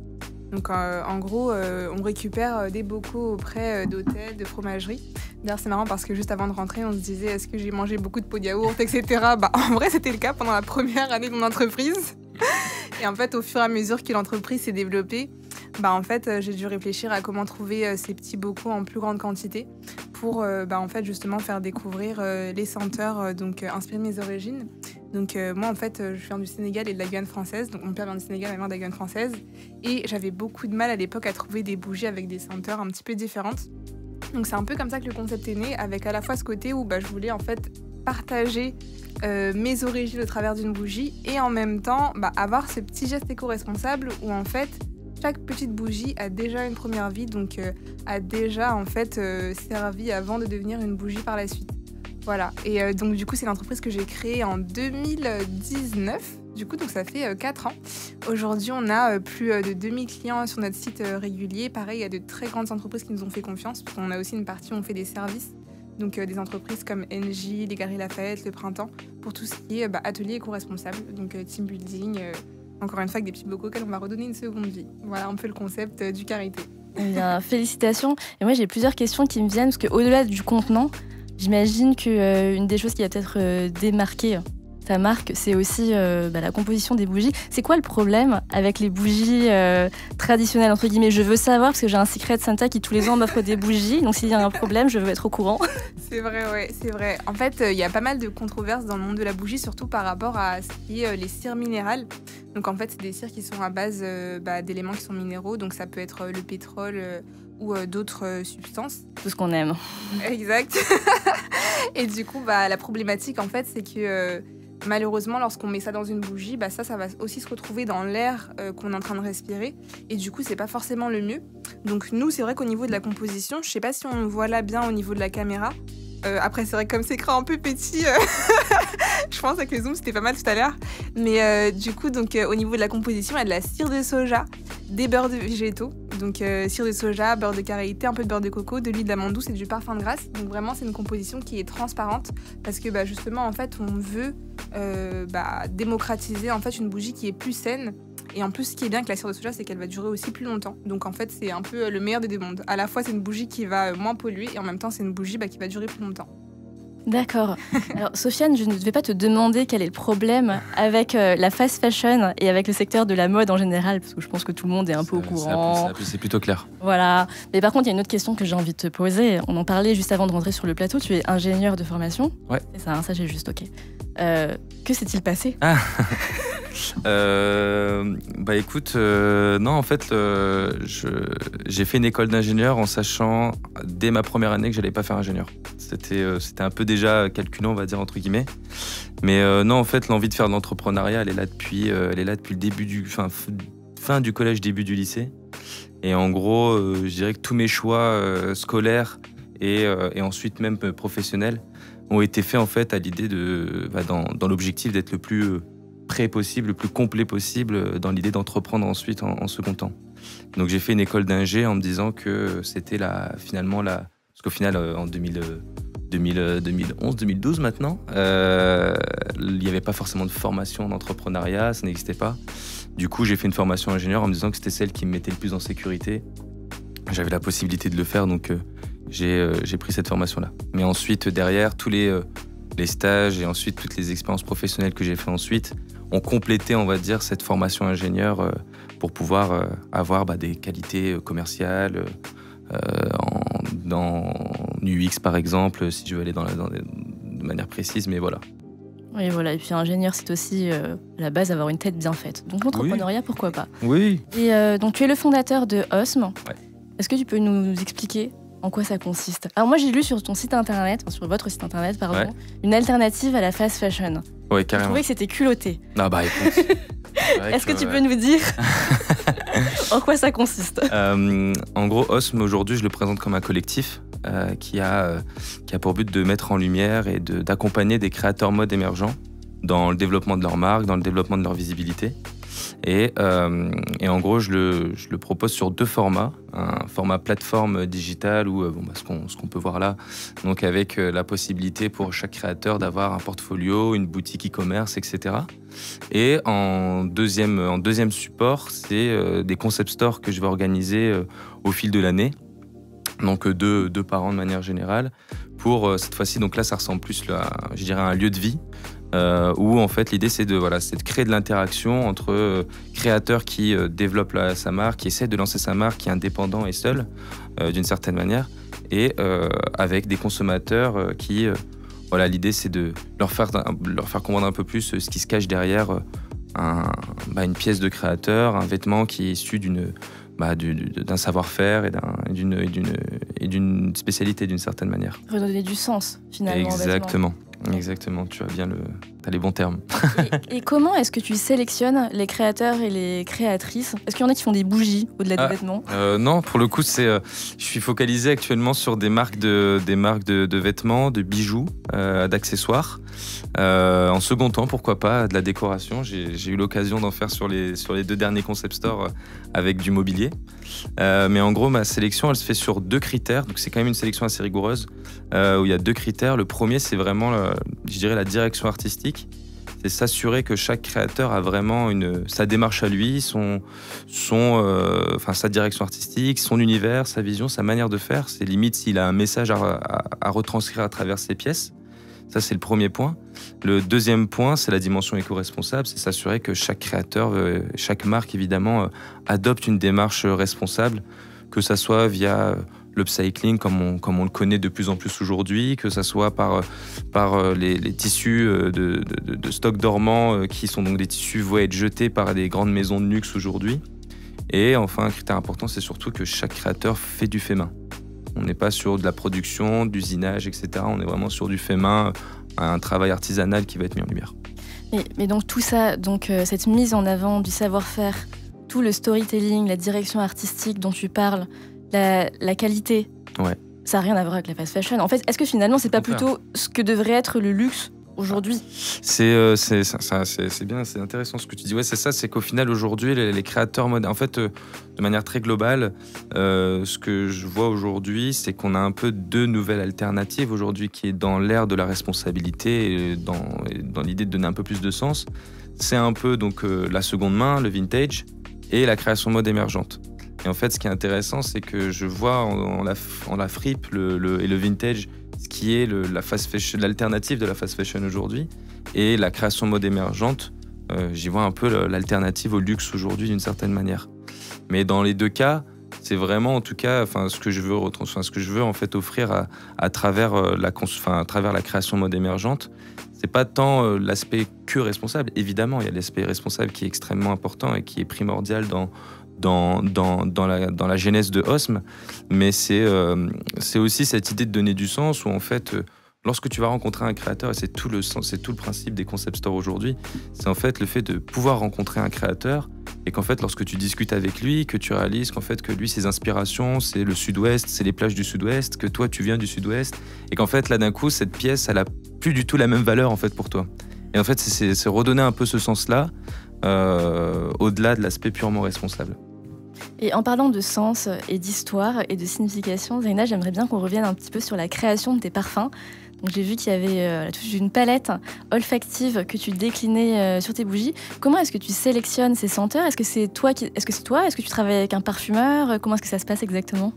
S7: Donc en gros, on récupère des bocaux auprès d'hôtels, de fromageries. D'ailleurs, c'est marrant parce que juste avant de rentrer, on se disait est-ce que j'ai mangé beaucoup de pots de yaourt, etc. En vrai, c'était le cas pendant la première année de mon entreprise. Et en fait, au fur et à mesure que l'entreprise s'est développée, en fait, j'ai dû réfléchir à comment trouver ces petits bocaux en plus grande quantité pour en fait, justement faire découvrir les senteurs donc inspirées de mes origines. Donc moi, en fait, je viens du Sénégal et de la Guyane française. Donc mon père vient du Sénégal, ma mère de la Guyane française. Et j'avais beaucoup de mal à l'époque à trouver des bougies avec des senteurs un petit peu différentes. Donc c'est un peu comme ça que le concept est né, avec à la fois ce côté où je voulais en fait partager mes origines au travers d'une bougie et en même temps avoir ce petit geste éco-responsable où en fait chaque petite bougie a déjà une première vie, donc a déjà en fait servi avant de devenir une bougie par la suite. Voilà, et donc du coup c'est l'entreprise que j'ai créée en 2019. Du coup, donc ça fait 4 ans. Aujourd'hui, on a plus de 2000 clients sur notre site régulier. Pareil, il y a de très grandes entreprises qui nous ont fait confiance. Parce qu'on a aussi une partie où on fait des services. Donc des entreprises comme Engie, les Galeries Lafayette, le Printemps, pour tout ce qui est atelier éco-responsable. Donc team building, encore une fois avec des petits bocaux auxquels on va redonner une seconde vie. Voilà un peu le concept du Carité.
S5: Eh bien, félicitations. Et moi, j'ai plusieurs questions qui me viennent. Parce qu'au-delà du contenant, j'imagine qu'une des choses qui va peut-être démarquer ta marque, c'est aussi la composition des bougies. C'est quoi le problème avec les bougies traditionnelles, entre guillemets ? Je veux savoir, parce que j'ai un Secret Santa qui tous les ans m'offre des bougies, donc s'il y a un problème, je veux être au courant.
S7: C'est vrai, ouais, c'est vrai. En fait, il y a pas mal de controverses dans le monde de la bougie, surtout par rapport à ce qui est les cires minérales. Donc en fait, c'est des cires qui sont à base d'éléments qui sont minéraux, donc ça peut être le pétrole ou d'autres substances.
S5: Tout ce qu'on aime.
S7: Exact. Et du coup, la problématique, en fait, c'est que malheureusement, lorsqu'on met ça dans une bougie, ça va aussi se retrouver dans l'air qu'on est en train de respirer. Et du coup, c'est pas forcément le mieux. Donc nous, c'est vrai qu'au niveau de la composition, je sais pas si on voit là bien au niveau de la caméra. Après, c'est vrai que comme c'est écran un peu petit, je pense avec le zoom, c'était pas mal tout à l'heure. Mais du coup, donc, au niveau de la composition, il y a de la cire de soja, des beurres de végétaux. Donc cire de soja, beurre de karité, un peu de beurre de coco, de l'huile d'amande douce et du parfum de grasse. Donc vraiment, c'est une composition qui est transparente parce que justement, en fait, on veut démocratiser en fait une bougie qui est plus saine. Et en plus, ce qui est bien avec la cire de soja, c'est qu'elle va durer aussi plus longtemps. Donc en fait, c'est un peu le meilleur des deux mondes. À la fois, c'est une bougie qui va moins polluer et en même temps, c'est une bougie qui va durer plus longtemps.
S5: D'accord. Alors, Sofiane, je ne vais pas te demander quel est le problème avec la fast fashion et avec le secteur de la mode en général, parce que je pense que tout le monde est un peu au courant.
S3: C'est plutôt clair.
S5: Voilà. Mais par contre, il y a une autre question que j'ai envie de te poser. On en parlait juste avant de rentrer sur le plateau. Tu es ingénieur de formation.
S3: Ouais.
S5: C'est ça, ça j'ai juste OK. Que s'est-il passé ?
S3: Écoute, non, en fait, j'ai fait une école d'ingénieur en sachant dès ma première année que j'allais pas faire ingénieur. C'était un peu déjà calculant, on va dire, entre guillemets. Mais non, en fait, l'envie de faire de l'entrepreneuriat, elle est là depuis le début fin du collège, début du lycée. Et en gros, je dirais que tous mes choix scolaires et ensuite même professionnels ont été faits en fait à l'idée dans l'objectif d'être le plus prêt possible, le plus complet possible, dans l'idée d'entreprendre ensuite en second temps. Donc j'ai fait une école d'ingé en me disant que c'était parce qu'au final en 2011-2012 maintenant, il n'y avait pas forcément de formation d'entrepreneuriat, ça n'existait pas. Du coup, j'ai fait une formation ingénieur en me disant que c'était celle qui me mettait le plus en sécurité. J'avais la possibilité de le faire, donc j'ai pris cette formation-là. Mais ensuite, derrière, tous les stages et ensuite toutes les expériences professionnelles que j'ai fait ensuite ont complété, on va dire, cette formation ingénieur pour pouvoir avoir des qualités commerciales dans UX, par exemple, si je veux aller de manière précise, mais voilà.
S5: Oui, voilà. Et puis ingénieur, c'est aussi à la base avoir une tête bien faite. Donc l'entrepreneuriat, pourquoi pas.
S8: Oui.
S5: Et donc tu es le fondateur de Osm.
S8: Ouais.
S5: Est-ce que tu peux nous expliquer en quoi ça consiste? Alors moi j'ai lu sur ton site internet, sur votre site internet pardon, une alternative à la fast fashion.
S8: Ouais,
S5: Je
S8: carrément.
S5: trouvais que c'était culotté.
S8: Ah bah écoute.
S5: Est-ce que tu peux nous dire en quoi ça consiste?
S8: En gros, Osm, aujourd'hui, je le présente comme un collectif qui a pour but de mettre en lumière et d'accompagner des créateurs mode émergents dans le développement de leur marque, dans le développement de leur visibilité. Et en gros, je le propose sur 2 formats. Un format plateforme digitale où ce qu'on peut voir là, donc avec la possibilité pour chaque créateur d'avoir un portfolio, une boutique e-commerce, etc. Et en deuxième support, c'est des concept stores que je vais organiser au fil de l'année. Donc 2 par an de manière générale. Pour cette fois-ci, donc là, ça ressemble plus à, je dirais, un lieu de vie. Où en fait l'idée c'est de créer de l'interaction entre créateurs qui développent sa marque, qui essaient de lancer sa marque, qui est indépendant et seul d'une certaine manière, et avec des consommateurs qui l'idée c'est de leur faire comprendre un peu plus ce qui se cache derrière une pièce de créateur, un vêtement qui est issu d'un savoir-faire et d'une spécialité d'une certaine manière.
S5: Redonner du sens finalement.
S8: Exactement, tu as les bons termes.
S5: Et comment est-ce que tu sélectionnes les créateurs et les créatrices? Est-ce qu'il y en a qui font des bougies au-delà des vêtements?
S8: Non, pour le coup, je suis focalisé actuellement sur des marques de vêtements, de bijoux, d'accessoires. En second temps, pourquoi pas, de la décoration. J'ai eu l'occasion d'en faire sur les 2 derniers concept stores avec du mobilier. Mais en gros, ma sélection, elle se fait sur 2 critères. Donc c'est quand même une sélection assez rigoureuse où il y a 2 critères. Le premier, c'est vraiment, je dirais, la direction artistique. C'est s'assurer que chaque créateur a vraiment sa démarche à lui, sa direction artistique, son univers, sa vision, sa manière de faire. C'est limite s'il a un message à retranscrire à travers ses pièces. Ça, c'est le premier point. Le deuxième point, c'est la dimension éco-responsable. C'est s'assurer que chaque créateur, chaque marque, évidemment, adopte une démarche responsable, que ça soit via l'upcycling, comme on le connaît de plus en plus aujourd'hui, que ça soit par les tissus de stock dormant, qui sont donc des tissus voués à être jetés par des grandes maisons de luxe aujourd'hui. Et enfin, un critère important, c'est surtout que chaque créateur fait du fait main. On n'est pas sur de la production, d'usinage, etc. On est vraiment sur du fait main, un travail artisanal qui va être mis en lumière.
S5: Mais donc tout ça, cette mise en avant du savoir-faire, tout le storytelling, la direction artistique dont tu parles, la qualité, ça n'a rien à voir avec la fast fashion. En fait, est-ce que finalement, c'est pas plutôt ce que devrait être le luxe aujourd'hui?
S8: C'est bien, c'est intéressant ce que tu dis. Ouais, c'est ça, c'est qu'au final, aujourd'hui, les créateurs modernes, en fait, de manière très globale, ce que je vois aujourd'hui, c'est qu'on a un peu 2 nouvelles alternatives aujourd'hui qui est dans l'ère de la responsabilité et dans l'idée de donner un peu plus de sens. C'est un peu donc la seconde main, le vintage, et la création mode émergente. Et en fait, ce qui est intéressant, c'est que je vois en la fripe et le vintage ce qui est la fast fashion, l'alternative de la fast fashion aujourd'hui, et la création mode émergente, j'y vois un peu l'alternative au luxe aujourd'hui d'une certaine manière. Mais dans les 2 cas, c'est vraiment en tout cas, ce que je veux en fait offrir à travers la création mode émergente. C'est pas tant l'aspect que responsable. Évidemment, il y a l'aspect responsable qui est extrêmement important et qui est primordial dans la genèse de Osm, mais c'est aussi cette idée de donner du sens où en fait, lorsque tu vas rencontrer un créateur, et c'est tout le principe des concept stores aujourd'hui, c'est en fait le fait de pouvoir rencontrer un créateur et qu'en fait, lorsque tu discutes avec lui, que tu réalises qu'en fait, que lui, ses inspirations, c'est le sud-ouest, c'est les plages du sud-ouest, que toi, tu viens du sud-ouest, et qu'en fait, là, d'un coup, cette pièce, elle a plus du tout la même valeur en fait pour toi. Et en fait, c'est redonner un peu ce sens-là, au-delà de l'aspect purement responsable.
S5: Et en parlant de sens et d'histoire et de signification, Zaina, j'aimerais bien qu'on revienne un petit peu sur la création de tes parfums. Donc, j'ai vu qu'il y avait toute une palette olfactive que tu déclinais sur tes bougies. Comment est-ce que tu sélectionnes ces senteurs? Est-ce que c'est toi? Est-ce que tu travailles avec un parfumeur? Comment est-ce que ça se passe exactement?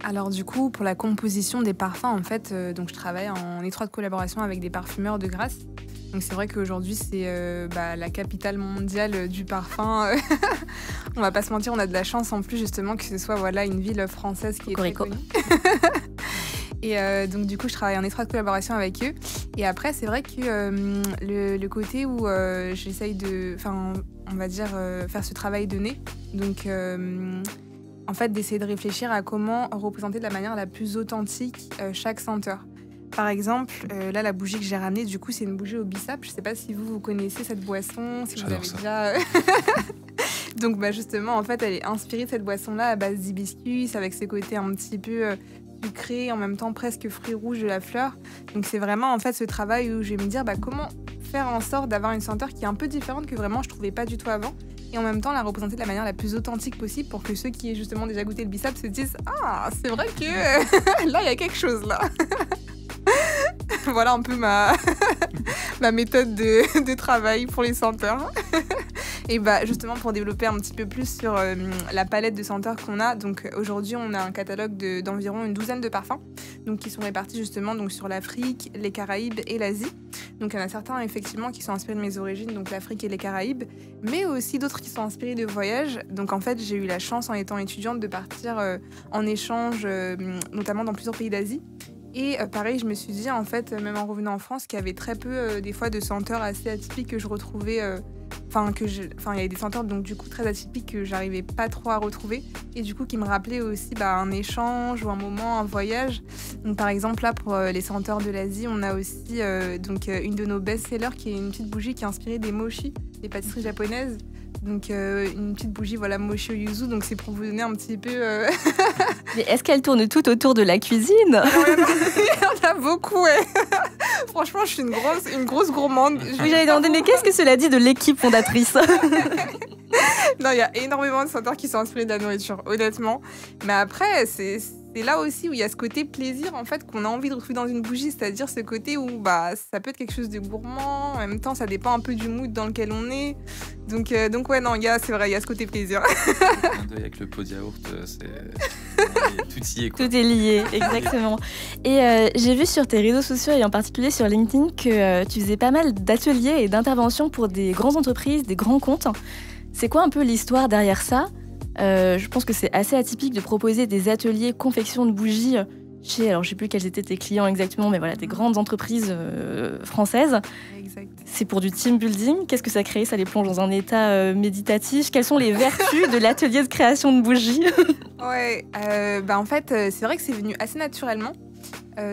S7: Alors du coup, pour la composition des parfums, en fait, donc je travaille en étroite collaboration avec des parfumeurs de Grasse. Donc c'est vrai qu'aujourd'hui, c'est la capitale mondiale du parfum. On va pas se mentir, on a de la chance en plus justement que ce soit une ville française qui est très connue. Et donc du coup, je travaille en étroite collaboration avec eux. Et après, c'est vrai que le côté où j'essaye de, on va dire, faire ce travail de nez, donc en fait d'essayer de réfléchir à comment représenter de la manière la plus authentique chaque senteur. Par exemple, là, la bougie que j'ai ramenée, du coup, c'est une bougie au bissap. Je ne sais pas si vous connaissez cette boisson, si vous avez déjà... Donc, justement, en fait, elle est inspirée de cette boisson-là à base d'hibiscus, avec ses côtés un petit peu sucrés, en même temps presque fruits rouges de la fleur. Donc, c'est vraiment, en fait, ce travail où je vais me dire comment faire en sorte d'avoir une senteur qui est un peu différente que vraiment je ne trouvais pas du tout avant. Et en même temps, la représenter de la manière la plus authentique possible pour que ceux qui aient justement déjà goûté le bissap se disent « Ah, c'est vrai que là, il y a quelque chose, là !» Voilà un peu ma méthode de travail pour les senteurs. Et justement, pour développer un petit peu plus sur la palette de senteurs qu'on a, donc aujourd'hui, on a un catalogue d'environ une douzaine de parfums, donc qui sont répartis justement donc sur l'Afrique, les Caraïbes et l'Asie. Donc il y en a certains effectivement qui sont inspirés de mes origines, donc l'Afrique et les Caraïbes, mais aussi d'autres qui sont inspirés de voyages. Donc en fait, j'ai eu la chance en étant étudiante de partir en échange, notamment dans plusieurs pays d'Asie. Et pareil, je me suis dit, en fait, même en revenant en France, qu'il y avait très peu, des fois, de senteurs assez atypiques que je retrouvais. Il y avait des senteurs, donc du coup, très atypiques que j'arrivais pas trop à retrouver. Et du coup, qui me rappelaient aussi un échange ou un moment, un voyage. Donc, par exemple, là, pour les senteurs de l'Asie, on a aussi une de nos best-sellers qui est une petite bougie qui est inspirée des mochi, des pâtisseries japonaises. Donc une petite bougie mochi au yuzu, donc c'est pour vous donner un petit peu...
S5: Mais est-ce qu'elle tourne tout autour de la cuisine?
S7: Il y en a beaucoup, ouais. Franchement, je suis une grosse gourmande.
S5: Oui, j'allais demander, mais qu'est-ce que cela dit de l'équipe fondatrice?
S7: Non, il y a énormément de senteurs qui sont inspirés de la nourriture, honnêtement. Mais après, c'est là aussi où il y a ce côté plaisir en fait qu'on a envie de retrouver dans une bougie, c'est-à-dire ce côté où ça peut être quelque chose de gourmand, en même temps ça dépend un peu du mood dans lequel on est. Donc ouais, non, c'est vrai, il y a ce côté plaisir.
S8: Avec le pot de yaourt, tout y est, quoi.
S5: Tout est lié, exactement. Et j'ai vu sur tes réseaux sociaux et en particulier sur LinkedIn que tu faisais pas mal d'ateliers et d'interventions pour des grandes entreprises, des grands comptes. C'est quoi un peu l'histoire derrière ça? Je pense que c'est assez atypique de proposer des ateliers confection de bougies chez, alors je sais plus quels étaient tes clients exactement, mais voilà, des grandes entreprises françaises.
S7: Exact.
S5: C'est pour du team building. Qu'est-ce que ça crée? Ça les plonge dans un état méditatif. Quelles sont les vertus de l'atelier de création de bougies?
S7: Ouais, en fait, c'est vrai que c'est venu assez naturellement.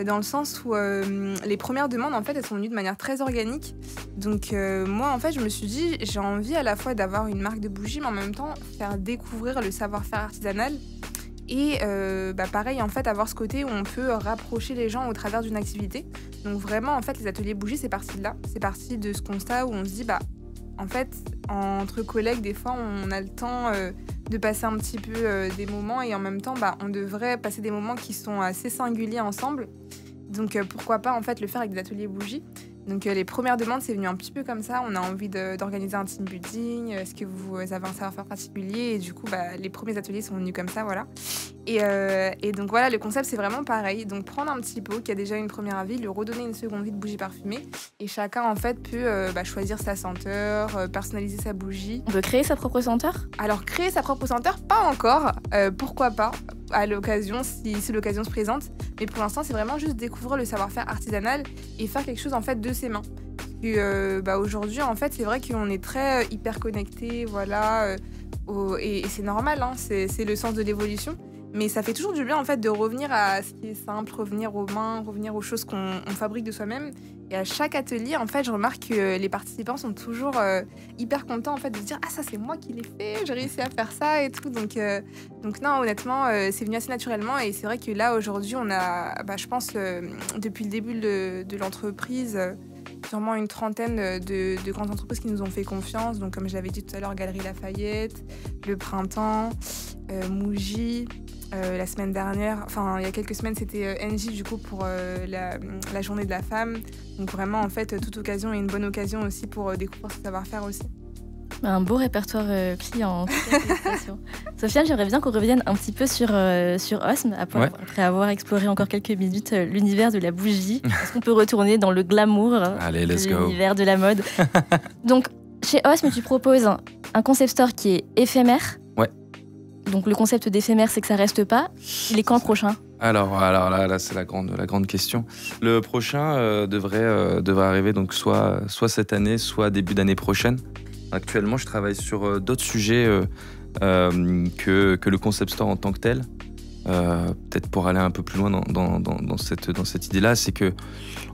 S7: Dans le sens où les premières demandes, en fait, elles sont venues de manière très organique. Donc, moi, en fait, je me suis dit, j'ai envie à la fois d'avoir une marque de bougies, mais en même temps, faire découvrir le savoir-faire artisanal. Et pareil, en fait, avoir ce côté où on peut rapprocher les gens au travers d'une activité. Donc, vraiment, en fait, les ateliers bougies, c'est parti de là. C'est parti de ce constat où on se dit, en fait, entre collègues, des fois, on a le temps de passer un petit peu des moments et en même temps, on devrait passer des moments qui sont assez singuliers ensemble. Donc, pourquoi pas, en fait, le faire avec des ateliers bougies. Donc, les premières demandes, c'est venu un petit peu comme ça. On a envie d'organiser un team building. Est-ce que vous avez un savoir-faire particulier? Et du coup, les premiers ateliers sont venus comme ça, voilà. Et donc, voilà, le concept, c'est vraiment pareil. Donc, prendre un petit pot qui a déjà une première vie, lui redonner une seconde vie de bougie parfumée. Et chacun, en fait, peut choisir sa senteur, personnaliser sa bougie.
S5: On peut créer sa propre senteur?
S7: Alors, créer sa propre senteur, pas encore. Pourquoi pas, à l'occasion, si l'occasion se présente. Mais pour l'instant, c'est vraiment juste découvrir le savoir-faire artisanal et faire quelque chose, en fait, de ses mains. Aujourd'hui, en fait, c'est vrai qu'on est très hyper connectés, voilà. Et c'est normal, hein, c'est le sens de l'évolution. Mais ça fait toujours du bien en fait de revenir à ce qui est simple, revenir aux mains, revenir aux choses qu'on fabrique de soi-même. Et à chaque atelier, en fait, je remarque que les participants sont toujours hyper contents en fait de se dire ah ça c'est moi qui l'ai fait, j'ai réussi à faire ça et tout. Donc non, honnêtement, c'est venu assez naturellement et c'est vrai que là aujourd'hui on a, je pense depuis le début de l'entreprise. Sûrement une trentaine de grandes entreprises qui nous ont fait confiance. Donc, comme je l'avais dit tout à l'heure, Galeries Lafayette, Le Printemps, Muji. La semaine dernière, il y a quelques semaines, c'était Engie du coup pour la journée de la femme. Donc vraiment, en fait, toute occasion est une bonne occasion aussi pour découvrir ce savoir-faire aussi.
S5: Un beau répertoire client. Sofiane, j'aimerais bien qu'on revienne un petit peu sur Osm, après avoir exploré encore quelques minutes l'univers de la bougie. Est-ce qu'on peut retourner dans le glamour de l'univers de la mode? Donc, chez Osm, tu proposes un concept store qui est éphémère.
S8: Ouais.
S5: Donc le concept d'éphémère, c'est que ça reste pas. Il est quand le prochain ?
S8: Alors là, c'est la grande question. Le prochain devrait arriver donc soit cette année, soit début d'année prochaine. Actuellement, je travaille sur d'autres sujets que le concept store en tant que tel. Peut-être pour aller un peu plus loin dans cette idée-là, c'est que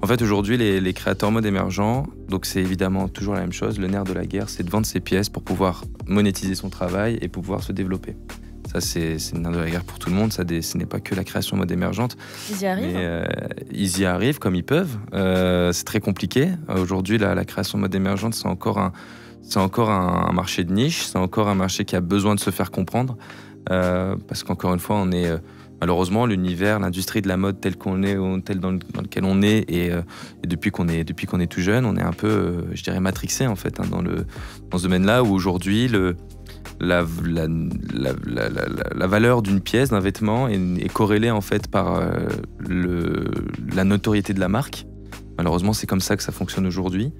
S8: en fait aujourd'hui les créateurs mode émergents, donc c'est évidemment toujours la même chose. Le nerf de la guerre, c'est de vendre ses pièces pour pouvoir monétiser son travail et pouvoir se développer. Ça, c'est le nerf de la guerre pour tout le monde. Ce n'est pas que la création mode émergente.
S5: Ils y arrivent.
S8: Mais, ils y arrivent comme ils peuvent. C'est très compliqué. Aujourd'hui, la création mode émergente, c'est encore un marché de niche. C'est encore un marché qui a besoin de se faire comprendre. Parce qu'encore une fois, on est malheureusement l'univers, l'industrie de la mode tel dans lequel on est et depuis qu'on est tout jeune, on est un peu, je dirais, matrixé en fait dans ce domaine-là où aujourd'hui la valeur d'une pièce, d'un vêtement est corrélée en fait par la notoriété de la marque. Malheureusement, c'est comme ça que ça fonctionne aujourd'hui.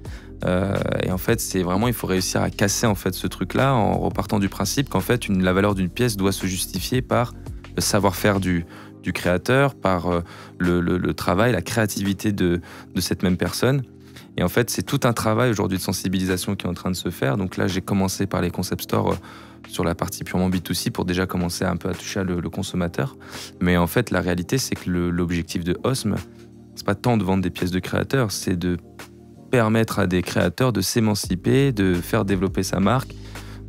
S8: Et en fait, il faut réussir à casser en fait ce truc-là en repartant du principe qu'en fait, la valeur d'une pièce doit se justifier par le savoir-faire du créateur, par le travail, la créativité de cette même personne. Et en fait, c'est tout un travail aujourd'hui de sensibilisation qui est en train de se faire. Donc là, j'ai commencé par les concept stores sur la partie purement B2C pour déjà commencer un peu à toucher le consommateur. Mais en fait, la réalité, c'est que l'objectif de Osm, c'est pas tant de vendre des pièces de créateurs, c'est de permettre à des créateurs de s'émanciper, de faire développer sa marque.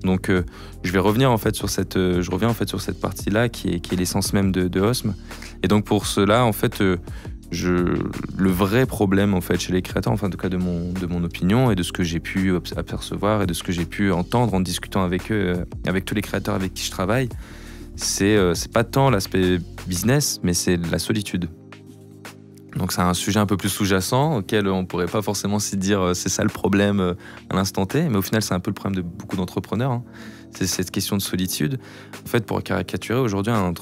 S8: Donc, je reviens en fait sur cette partie-là qui est l'essence même de Osm. Et donc pour cela, en fait, le vrai problème en fait chez les créateurs, enfin en tout cas de mon opinion et de ce que j'ai pu apercevoir et de ce que j'ai pu entendre en discutant avec eux, avec tous les créateurs avec qui je travaille, c'est pas tant l'aspect business, mais c'est la solitude. Donc c'est un sujet un peu plus sous-jacent auquel on pourrait pas forcément s'y dire c'est ça le problème à l'instant T, mais au final c'est un peu le problème de beaucoup d'entrepreneurs. Hein. C'est cette question de solitude. En fait, pour caricaturer, aujourd'hui un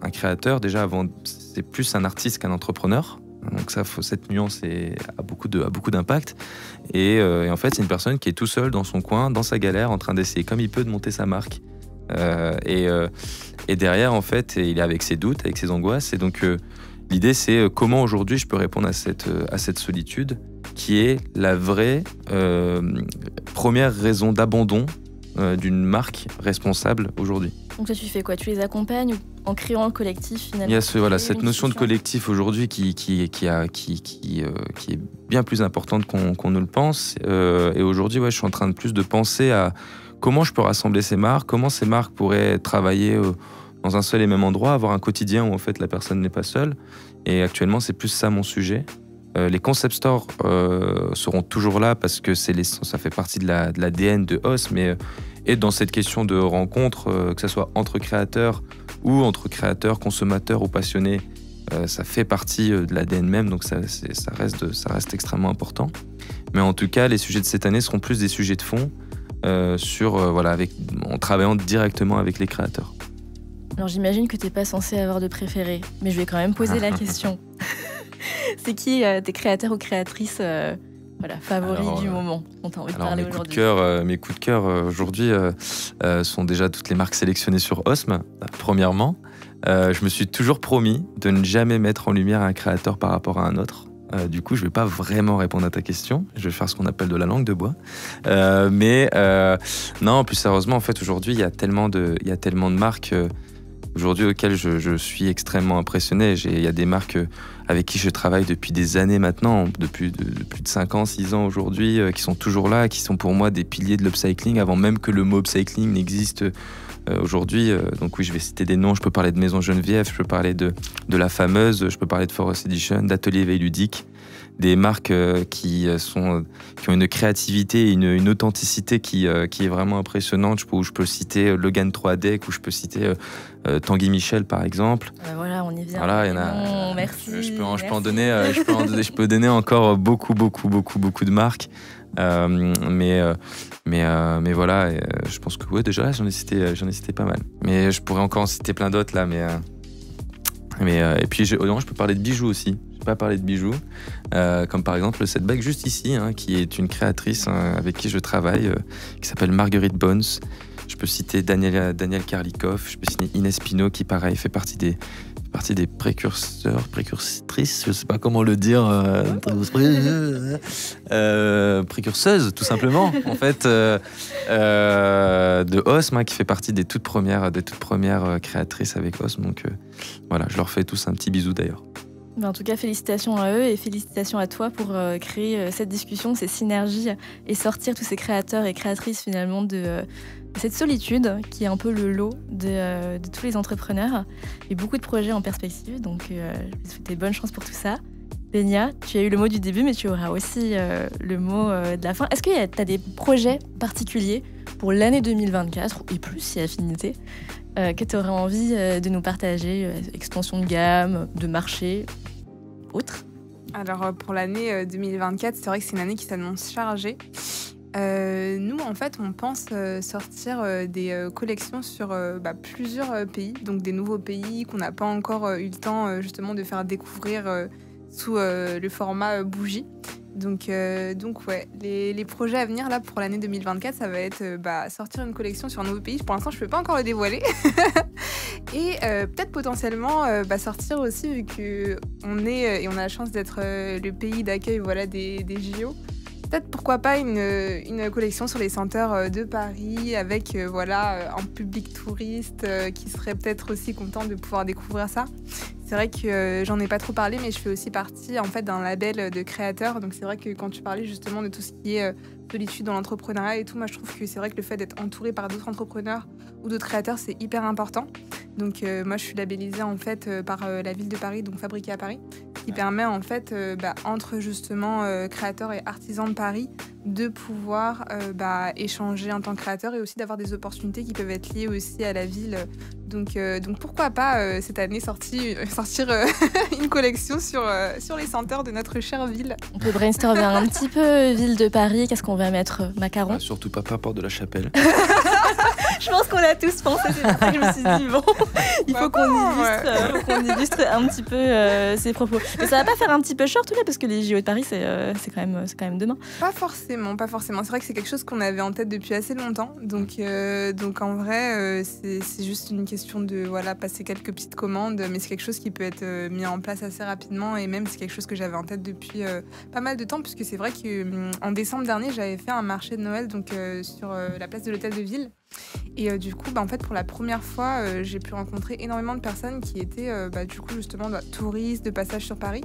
S8: créateur, déjà avant, c'est plus un artiste qu'un entrepreneur. Donc ça, cette nuance a beaucoup d'impact. Et en fait, c'est une personne qui est tout seul dans son coin, dans sa galère, en train d'essayer comme il peut de monter sa marque. Et derrière, en fait, il est avec ses doutes, avec ses angoisses. Et donc l'idée, c'est comment aujourd'hui je peux répondre à cette solitude qui est la vraie première raison d'abandon d'une marque responsable aujourd'hui.
S5: Donc toi, tu fais quoi ? Tu les accompagnes en créant le collectif finalement ?
S8: Il y a cette notion de collectif aujourd'hui qui est bien plus importante qu'on ne le pense. Et aujourd'hui, je suis en train de penser à comment je peux rassembler ces marques, comment ces marques pourraient travailler dans un seul et même endroit, avoir un quotidien où en fait la personne n'est pas seule. Et actuellement, c'est plus ça mon sujet. Les concept stores seront toujours là parce que ça fait partie de l'ADN de Os, mais et dans cette question de rencontre, que ce soit entre créateurs ou entre créateurs, consommateurs ou passionnés, ça fait partie de l'ADN même, donc ça reste extrêmement important. Mais en tout cas, les sujets de cette année seront plus des sujets de fond en travaillant directement avec les créateurs.
S5: Alors j'imagine que tu n'es pas censé avoir de préféré, mais je vais quand même poser la question. C'est qui tes créateurs ou créatrices favoris du moment dont tu as envie de parler aujourd'hui ?
S8: Mes coups de cœur aujourd'hui sont déjà toutes les marques sélectionnées sur Osm. Premièrement, je me suis toujours promis de ne jamais mettre en lumière un créateur par rapport à un autre. Du coup, je ne vais pas vraiment répondre à ta question. Je vais faire ce qu'on appelle de la langue de bois. Non, plus sérieusement, en fait, aujourd'hui, il y a tellement de marques aujourd'hui auxquelles je suis extrêmement impressionné. Il y a des marques avec qui je travaille depuis des années maintenant, depuis plus de 5 ans, 6 ans aujourd'hui, qui sont toujours là, qui sont pour moi des piliers de l'upcycling, avant même que le mot upcycling n'existe aujourd'hui. Donc oui, je vais citer des noms. Je peux parler de Maison Geneviève, je peux parler de La Fameuse, je peux parler de Forest Edition, d'Atelier Éveil Ludique. Des marques qui ont une créativité et une authenticité qui est vraiment impressionnante. Où je peux citer Logan 3D, où je peux citer Tanguy Michel par exemple.
S5: Voilà, on y vient.
S8: Voilà, il y en a.
S5: Merci.
S8: Je peux donner encore beaucoup de marques. Mais voilà, je pense que déjà j'en ai cité pas mal. Mais je pourrais encore en citer plein d'autres là. Et puis je peux parler de bijoux aussi. pas parler de bijoux, comme par exemple le setback juste ici, qui est une créatrice avec qui je travaille, qui s'appelle Marguerite Bones. Je peux citer Daniel Karlikov, je peux citer Inès Pinault qui pareil fait partie des précurtrices, je sais pas comment le dire, précurseuses tout simplement, en fait, de Osm, qui fait partie des toutes premières créatrices avec Osm. Donc voilà, je leur fais tous un petit bisou d'ailleurs.
S5: En tout cas, félicitations à eux et félicitations à toi pour créer cette discussion, ces synergies et sortir tous ces créateurs et créatrices finalement de cette solitude qui est un peu le lot de tous les entrepreneurs et beaucoup de projets en perspective. Donc, je vous souhaite bonne chance pour tout ça. Bénia, tu as eu le mot du début, mais tu auras aussi le mot de la fin. Est-ce que tu as des projets particuliers pour l'année 2024 et plus, si affinité, que tu aurais envie de nous partager? Extension de gamme, de marché, autre?
S7: Alors, pour l'année 2024, c'est vrai que c'est une année qui s'annonce chargée. Nous, en fait, on pense sortir des collections sur plusieurs pays, donc des nouveaux pays qu'on n'a pas encore eu le temps justement de faire découvrir sous le format bougie. Donc ouais, les projets à venir là pour l'année 2024, ça va être sortir une collection sur un nouveau pays. Pour l'instant, je peux pas encore le dévoiler. Et peut-être potentiellement sortir aussi, vu qu'on est et on a la chance d'être le pays d'accueil des JO. Peut-être pourquoi pas une collection sur les senteurs de Paris avec un public touriste qui serait peut-être aussi content de pouvoir découvrir ça. C'est vrai que j'en ai pas trop parlé, mais je fais aussi partie en fait d'un label de créateurs. Donc c'est vrai que quand tu parlais justement de tout ce qui est solitude dans l'entrepreneuriat et tout, moi je trouve que c'est vrai que le fait d'être entouré par d'autres entrepreneurs ou d'autres créateurs, c'est hyper important. Donc moi je suis labellisée en fait par la ville de Paris, donc Fabriqué à Paris, qui permet en fait entre justement créateurs et artisans de Paris de pouvoir échanger en tant que créateur et aussi d'avoir des opportunités qui peuvent être liées aussi à la ville. Donc pourquoi pas cette année sortir une collection sur les senteurs de notre chère ville.
S5: On peut brainstormer un petit peu ville de Paris, qu'est-ce qu'on va mettre? Macaron?
S8: Surtout pas Porte de la Chapelle.
S5: Je pense qu'on a tous pensé, c'est pour ça que je me suis dit bon, il faut qu'on illustre un petit peu ces propos. Mais ça va pas faire un petit peu short là, parce que les JO de Paris c'est quand même demain.
S7: Pas forcément. C'est vrai que c'est quelque chose qu'on avait en tête depuis assez longtemps. Donc en vrai, c'est juste une question de passer quelques petites commandes, mais c'est quelque chose qui peut être mis en place assez rapidement et même c'est quelque chose que j'avais en tête depuis pas mal de temps, puisque c'est vrai qu'en décembre dernier, j'avais fait un marché de Noël sur la place de l'Hôtel de Ville. Et du coup, en fait, pour la première fois, j'ai pu rencontrer énormément de personnes qui étaient justement touristes de passage sur Paris.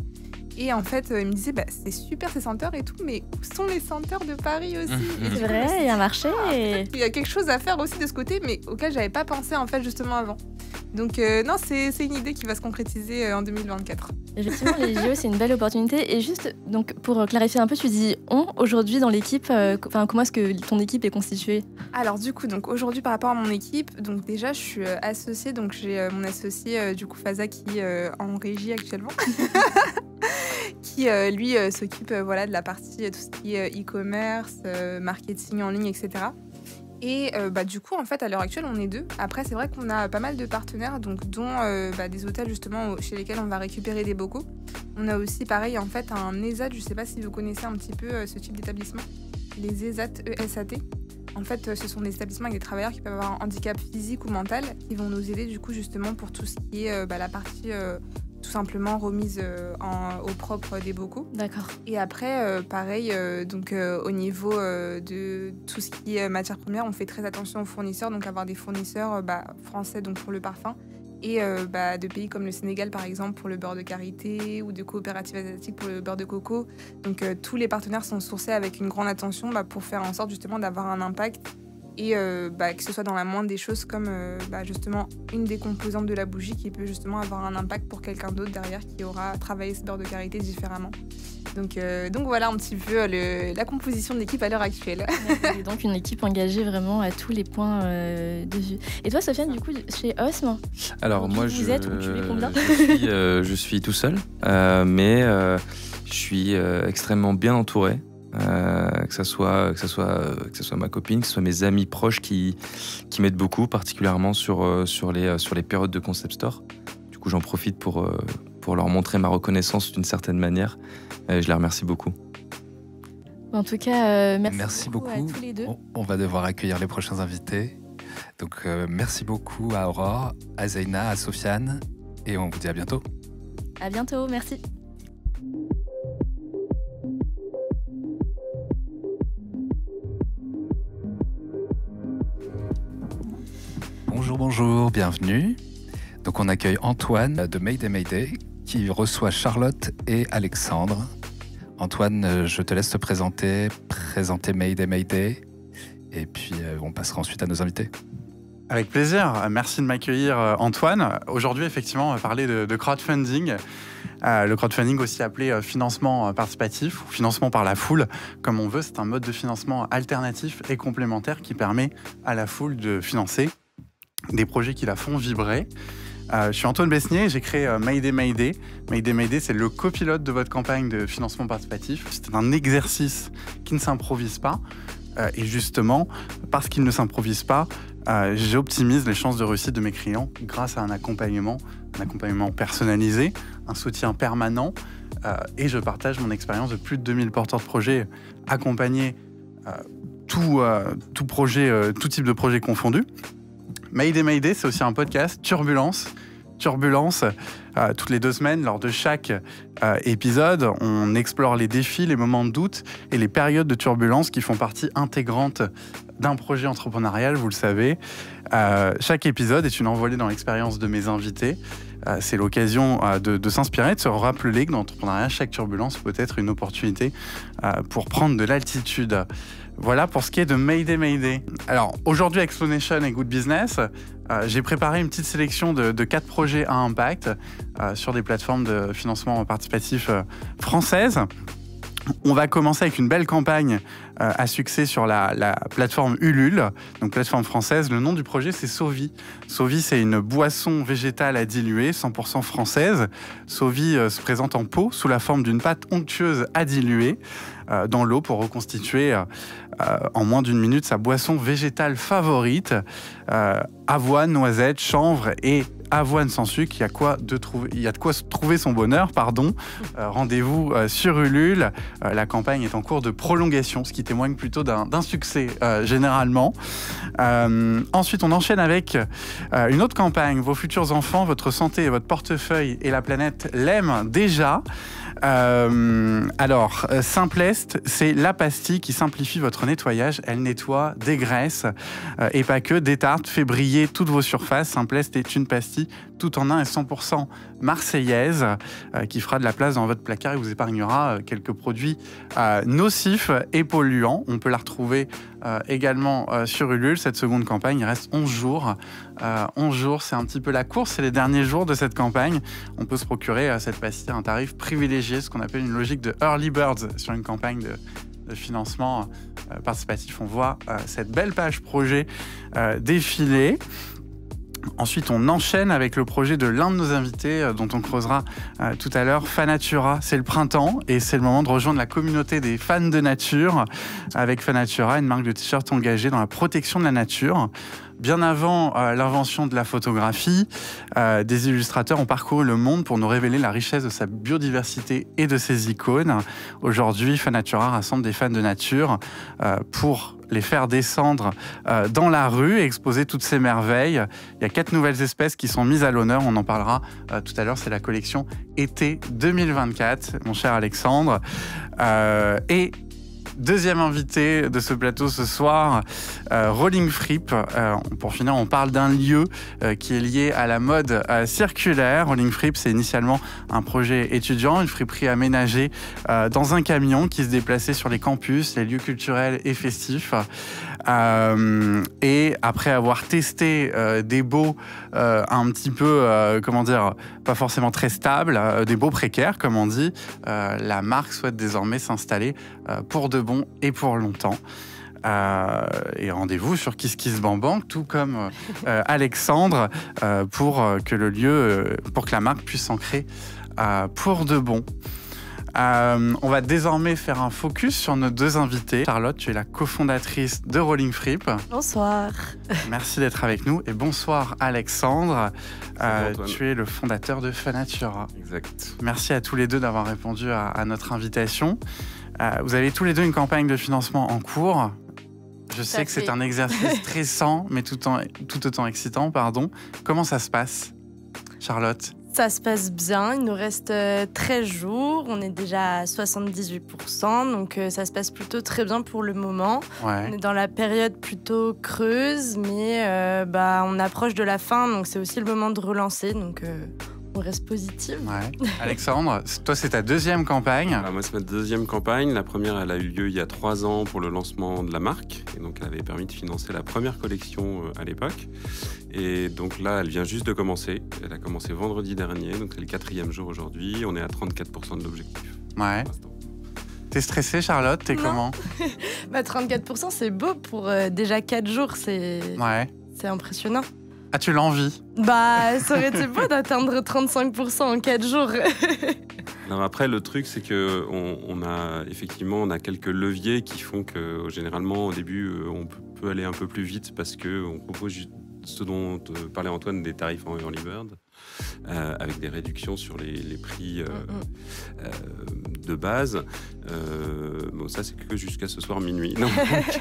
S7: Et en fait, ils me disaient, c'est super ces senteurs et tout, mais où sont les senteurs de Paris aussi?
S5: C'est vrai, il y a un marché.
S7: Il y a quelque chose à faire aussi de ce côté, mais auquel j'avais pas pensé en fait justement avant. Donc non, c'est une idée qui va se concrétiser en 2024.
S5: Effectivement, les JO, c'est une belle opportunité. Et juste, donc, pour clarifier un peu, tu dis « on » aujourd'hui dans l'équipe. Comment est-ce que ton équipe est constituée?
S7: Alors du coup, aujourd'hui par rapport à mon équipe, donc déjà je suis associée, donc j'ai mon associé Faza qui est en régie actuellement. Qui lui s'occupe de la partie tout ce qui est e-commerce, marketing en ligne, etc. Et du coup, en fait, à l'heure actuelle, on est 2. Après, c'est vrai qu'on a pas mal de partenaires, dont des hôtels justement chez lesquels on va récupérer des bocaux. On a aussi, pareil, en fait, un ESAT. Je ne sais pas si vous connaissez un petit peu ce type d'établissement. Les ESAT, E-S-A-T. En fait, ce sont des établissements avec des travailleurs qui peuvent avoir un handicap physique ou mental, qui vont nous aider du coup justement pour tout ce qui est la partie tout simplement remise au propre des bocaux.
S5: D'accord.
S7: Et après, pareil, au niveau de tout ce qui est matière première, on fait très attention aux fournisseurs, donc avoir des fournisseurs français donc pour le parfum, et de pays comme le Sénégal par exemple pour le beurre de karité, ou de coopératives asiatiques pour le beurre de coco. Donc tous les partenaires sont sourcés avec une grande attention pour faire en sorte justement d'avoir un impact et que ce soit dans la moindre des choses, comme justement une des composantes de la bougie qui peut justement avoir un impact pour quelqu'un d'autre derrière qui aura travaillé ce beurre de karité différemment. Donc voilà un petit peu la composition de l'équipe à l'heure actuelle.
S5: Et donc une équipe engagée vraiment à tous les points de vue. Et toi, Sofiane, du coup, chez Osm,
S8: alors moi
S5: tu es combien?
S8: je suis tout seul, mais je suis extrêmement bien entouré. Que ça soit ma copine, que ce soit mes amis proches qui m'aident beaucoup, particulièrement sur les périodes de concept store. Du coup, j'en profite pour pour leur montrer ma reconnaissance d'une certaine manière. Je les remercie beaucoup.
S5: En tout cas,
S1: merci beaucoup
S5: à tous les deux.
S1: On va devoir accueillir les prochains invités. Donc merci beaucoup à Aurore, à Zeina, à Sofiane, et on vous dit à bientôt.
S5: À bientôt, merci.
S1: Bonjour, bienvenue. Donc on accueille Antoine de Mayday qui reçoit Charlotte et Alexandre. Antoine, je te laisse te présenter Mayday, et puis on passera ensuite à nos invités.
S9: Avec plaisir, merci de m'accueillir Antoine. Aujourd'hui, effectivement, on va parler de crowdfunding. Le crowdfunding, aussi appelé financement participatif ou financement par la foule, comme on veut, c'est un mode de financement alternatif et complémentaire qui permet à la foule de financer des projets qui la font vibrer. Je suis Antoine Besnier, j'ai créé Mayday. Mayday, c'est le copilote de votre campagne de financement participatif. C'est un exercice qui ne s'improvise pas. Et justement, parce qu'il ne s'improvise pas, j'optimise les chances de réussite de mes clients grâce à un accompagnement personnalisé, un soutien permanent, et je partage mon expérience de plus de 2000 porteurs de projets accompagnés, tout type de projet confondu. Mayday, c'est aussi un podcast, Turbulence, toutes les 2 semaines, lors de chaque épisode, on explore les défis, les moments de doute et les périodes de turbulence qui font partie intégrante d'un projet entrepreneurial, vous le savez. Chaque épisode est une envolée dans l'expérience de mes invités. C'est l'occasion de s'inspirer, de se rappeler que dans l'entrepreneuriat, chaque turbulence peut être une opportunité pour prendre de l'altitude. Voilà pour ce qui est de Mayday. Alors, aujourd'hui, avec Slownation et Good Business, j'ai préparé une petite sélection de 4 projets à impact sur des plateformes de financement participatif françaises. On va commencer avec une belle campagne à succès sur la plateforme Ulule, donc plateforme française. Le nom du projet, c'est Sovi. Sovi, c'est une boisson végétale à diluer, 100% française. Sovi se présente en pot sous la forme d'une pâte onctueuse à diluer dans l'eau pour reconstituer en moins d'1 minute sa boisson végétale favorite. Avoine, noisette, chanvre et avoine sans sucre, il y a de quoi trouver son bonheur, pardon. Rendez-vous sur Ulule. La campagne est en cours de prolongation, ce qui témoigne plutôt d'un succès généralement. Ensuite, on enchaîne avec une autre campagne. Vos futurs enfants, votre santé, votre portefeuille et la planète l'aiment déjà. Alors, Simplest, c'est la pastille qui simplifie votre nettoyage. Elle nettoie, dégraisse et pas que, détartre, fait briller toutes vos surfaces. Simplest est une pastille tout en un et 100% marseillaise qui fera de la place dans votre placard et vous épargnera quelques produits nocifs et polluants. On peut la retrouver également sur Ulule. Cette seconde campagne, il reste 11 jours. 11 jours, c'est un petit peu la course, c'est les derniers jours de cette campagne. On peut se procurer cette pastille à un tarif privilégié, ce qu'on appelle une logique de early birds sur une campagne de financement participatif. On voit cette belle page projet défiler. Ensuite, on enchaîne avec le projet de l'un de nos invités dont on creusera tout à l'heure, Fanatura. C'est le printemps et c'est le moment de rejoindre la communauté des fans de nature avec Fanatura, une marque de t-shirt engagée dans la protection de la nature. Bien avant l'invention de la photographie, des illustrateurs ont parcouru le monde pour nous révéler la richesse de sa biodiversité et de ses icônes. Aujourd'hui, Fanatura rassemble des fans de nature pour les faire descendre dans la rue et exposer toutes ces merveilles. Il y a 4 nouvelles espèces qui sont mises à l'honneur. On en parlera tout à l'heure. C'est la collection été 2024, mon cher Alexandre. Et deuxième invité de ce plateau ce soir, Rolling Fripe. Pour finir, on parle d'un lieu qui est lié à la mode circulaire. Rolling Fripe, c'est initialement un projet étudiant, une friperie aménagée dans un camion qui se déplaçait sur les campus, les lieux culturels et festifs. Et après avoir testé des baux un petit peu, pas forcément très stables, des baux précaires, comme on dit, la marque souhaite désormais s'installer pour de bon et pour longtemps. Et rendez-vous sur KissKissBankBank, tout comme Alexandre, pour que le lieu, pour que la marque puisse s'ancrer pour de bon. On va désormais faire un focus sur nos deux invités. Charlotte, tu es la cofondatrice de Rolling Fripp.
S10: Bonsoir.
S9: Merci d'être avec nous. Et bonsoir Alexandre,
S8: Antoine.
S9: tu es le fondateur de Fanatura.
S8: Exact.
S9: Merci à tous les deux d'avoir répondu à notre invitation. Vous avez tous les deux une campagne de financement en cours. Je sais que c'est un exercice stressant, mais tout autant excitant. Comment ça se passe, Charlotte?
S10: Ça se passe bien, il nous reste 13 jours, on est déjà à 78%, donc ça se passe plutôt très bien pour le moment.
S9: Ouais.
S10: On est dans la période plutôt creuse, mais on approche de la fin, donc c'est aussi le moment de relancer, donc on reste positive.
S9: Ouais. Alexandre, toi c'est ta deuxième campagne.
S11: Alors moi c'est ma deuxième campagne. La première elle a eu lieu il y a 3 ans pour le lancement de la marque. Et donc elle avait permis de financer la première collection à l'époque. Et donc là elle vient juste de commencer. Elle a commencé vendredi dernier, donc c'est le 4e jour aujourd'hui. On est à 34% de l'objectif.
S9: Ouais. T'es stressée Charlotte? T'es comment?
S10: 34% c'est beau pour déjà 4 jours, c'est impressionnant.
S9: Ah, tu l'envies?
S10: Ça aurait été beau d'atteindre 35% en 4 jours.
S11: Alors après, le truc, c'est que on a quelques leviers qui font que généralement, au début, on peut aller un peu plus vite parce qu'on propose ce dont parlait Antoine, des tarifs en early bird, avec des réductions sur les prix de base. Ça, c'est que jusqu'à ce soir minuit. Donc,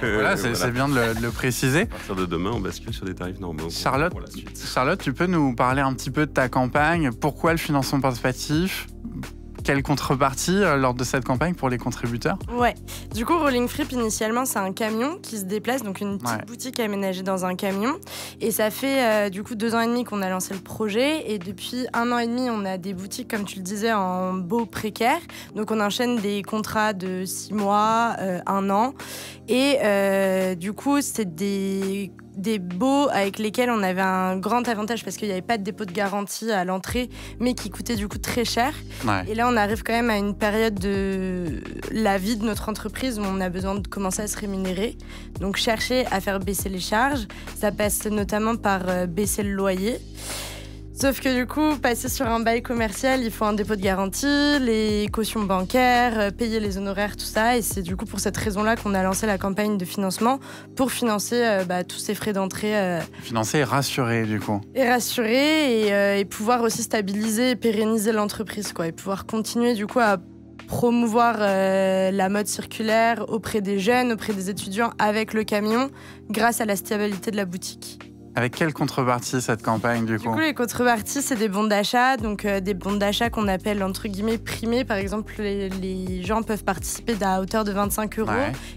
S9: voilà, c'est bien de le préciser.
S11: À partir de demain, on bascule sur des tarifs normaux.
S9: Charlotte,
S11: pour la suite.
S9: Charlotte, tu peux nous parler un petit peu de ta campagne? Pourquoi le financement participatif? Quelle contrepartie lors de cette campagne pour les contributeurs?
S10: Ouais. Du coup, Rolling Fripp, initialement, c'est un camion qui se déplace, donc une petite boutique aménagée dans un camion. Et ça fait du coup 2 ans et demi qu'on a lancé le projet. Et depuis 1 an et demi, on a des boutiques, comme tu le disais, en beau précaire. Donc on enchaîne des contrats de 6 mois, 1 an. Et du coup, c'est des baux avec lesquels on avait un grand avantage parce qu'il n'y avait pas de dépôt de garantie à l'entrée, mais qui coûtait du coup très cher. Ouais. Et là, on arrive quand même à une période de la vie de notre entreprise où on a besoin de commencer à se rémunérer. Donc, chercher à faire baisser les charges, ça passe notamment par baisser le loyer. Sauf que du coup, passer sur un bail commercial, il faut un dépôt de garantie, les cautions bancaires, payer les honoraires, tout ça. Et c'est du coup pour cette raison-là qu'on a lancé la campagne de financement pour financer tous ces frais d'entrée.
S9: Financer et rassurer du coup.
S10: Et rassurer et pouvoir aussi stabiliser et pérenniser l'entreprise, quoi. Et pouvoir continuer du coup à promouvoir la mode circulaire auprès des jeunes, auprès des étudiants avec le camion, grâce à la stabilité de la boutique.
S9: Avec quelle contrepartie cette campagne du coup?
S10: Du coup, les contreparties, c'est des bons d'achat, donc des bons d'achat qu'on appelle entre guillemets primés. Par exemple, les gens peuvent participer à hauteur de 25 €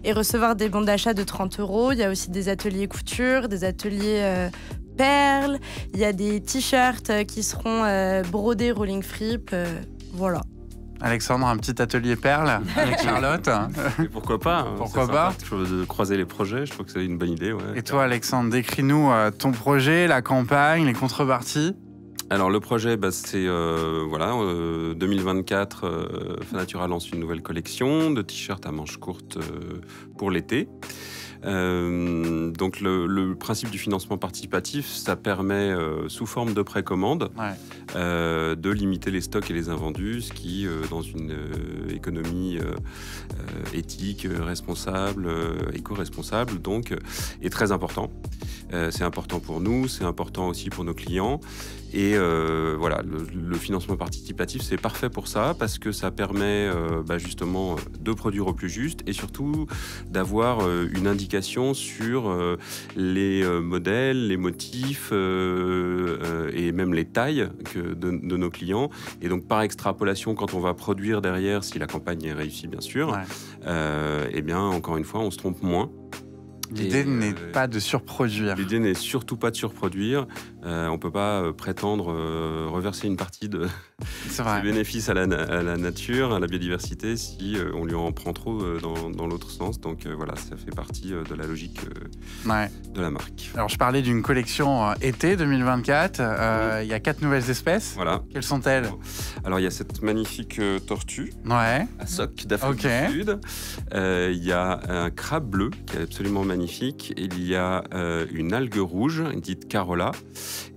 S10: et recevoir des bons d'achat de 30 €. Il y a aussi des ateliers couture, des ateliers perles. Il y a des t-shirts qui seront brodés Rolling Fripp. Voilà.
S9: Alexandre, un petit atelier perles avec Charlotte.
S11: Et pourquoi pas?
S9: Pourquoi pas?
S11: De croiser les projets, je trouve que c'est une bonne idée. Ouais.
S9: Et toi, Alexandre, décris-nous ton projet, la campagne, les contreparties.
S11: Alors le projet, c'est 2024, Fanatura lance une nouvelle collection de t-shirts à manches courtes pour l'été. Donc le principe du financement participatif, ça permet sous forme de précommande de limiter les stocks et les invendus, ce qui dans une économie éthique, responsable, éco-responsable, donc est très important. C'est important pour nous, c'est important aussi pour nos clients. Et le financement participatif, c'est parfait pour ça, parce que ça permet justement de produire au plus juste et surtout d'avoir une indication sur les modèles, les motifs et même les tailles de nos clients. Et donc par extrapolation, quand on va produire derrière, si la campagne est réussie bien sûr, encore une fois, on se trompe moins.
S9: L'idée n'est pas de surproduire.
S11: L'idée n'est surtout pas de surproduire. On ne peut pas prétendre reverser une partie de ses bénéfices à la nature, à la biodiversité, si on lui en prend trop dans l'autre sens. Donc ça fait partie de la logique de la marque.
S9: Alors je parlais d'une collection été 2024. Il y a 4 nouvelles espèces.
S11: Voilà.
S9: Quelles sont-elles?
S11: Alors il y a cette magnifique tortue à soc d'Afrique du Sud. Il y a un crabe bleu qui est absolument magnifique. Il y a une algue rouge dite Carola.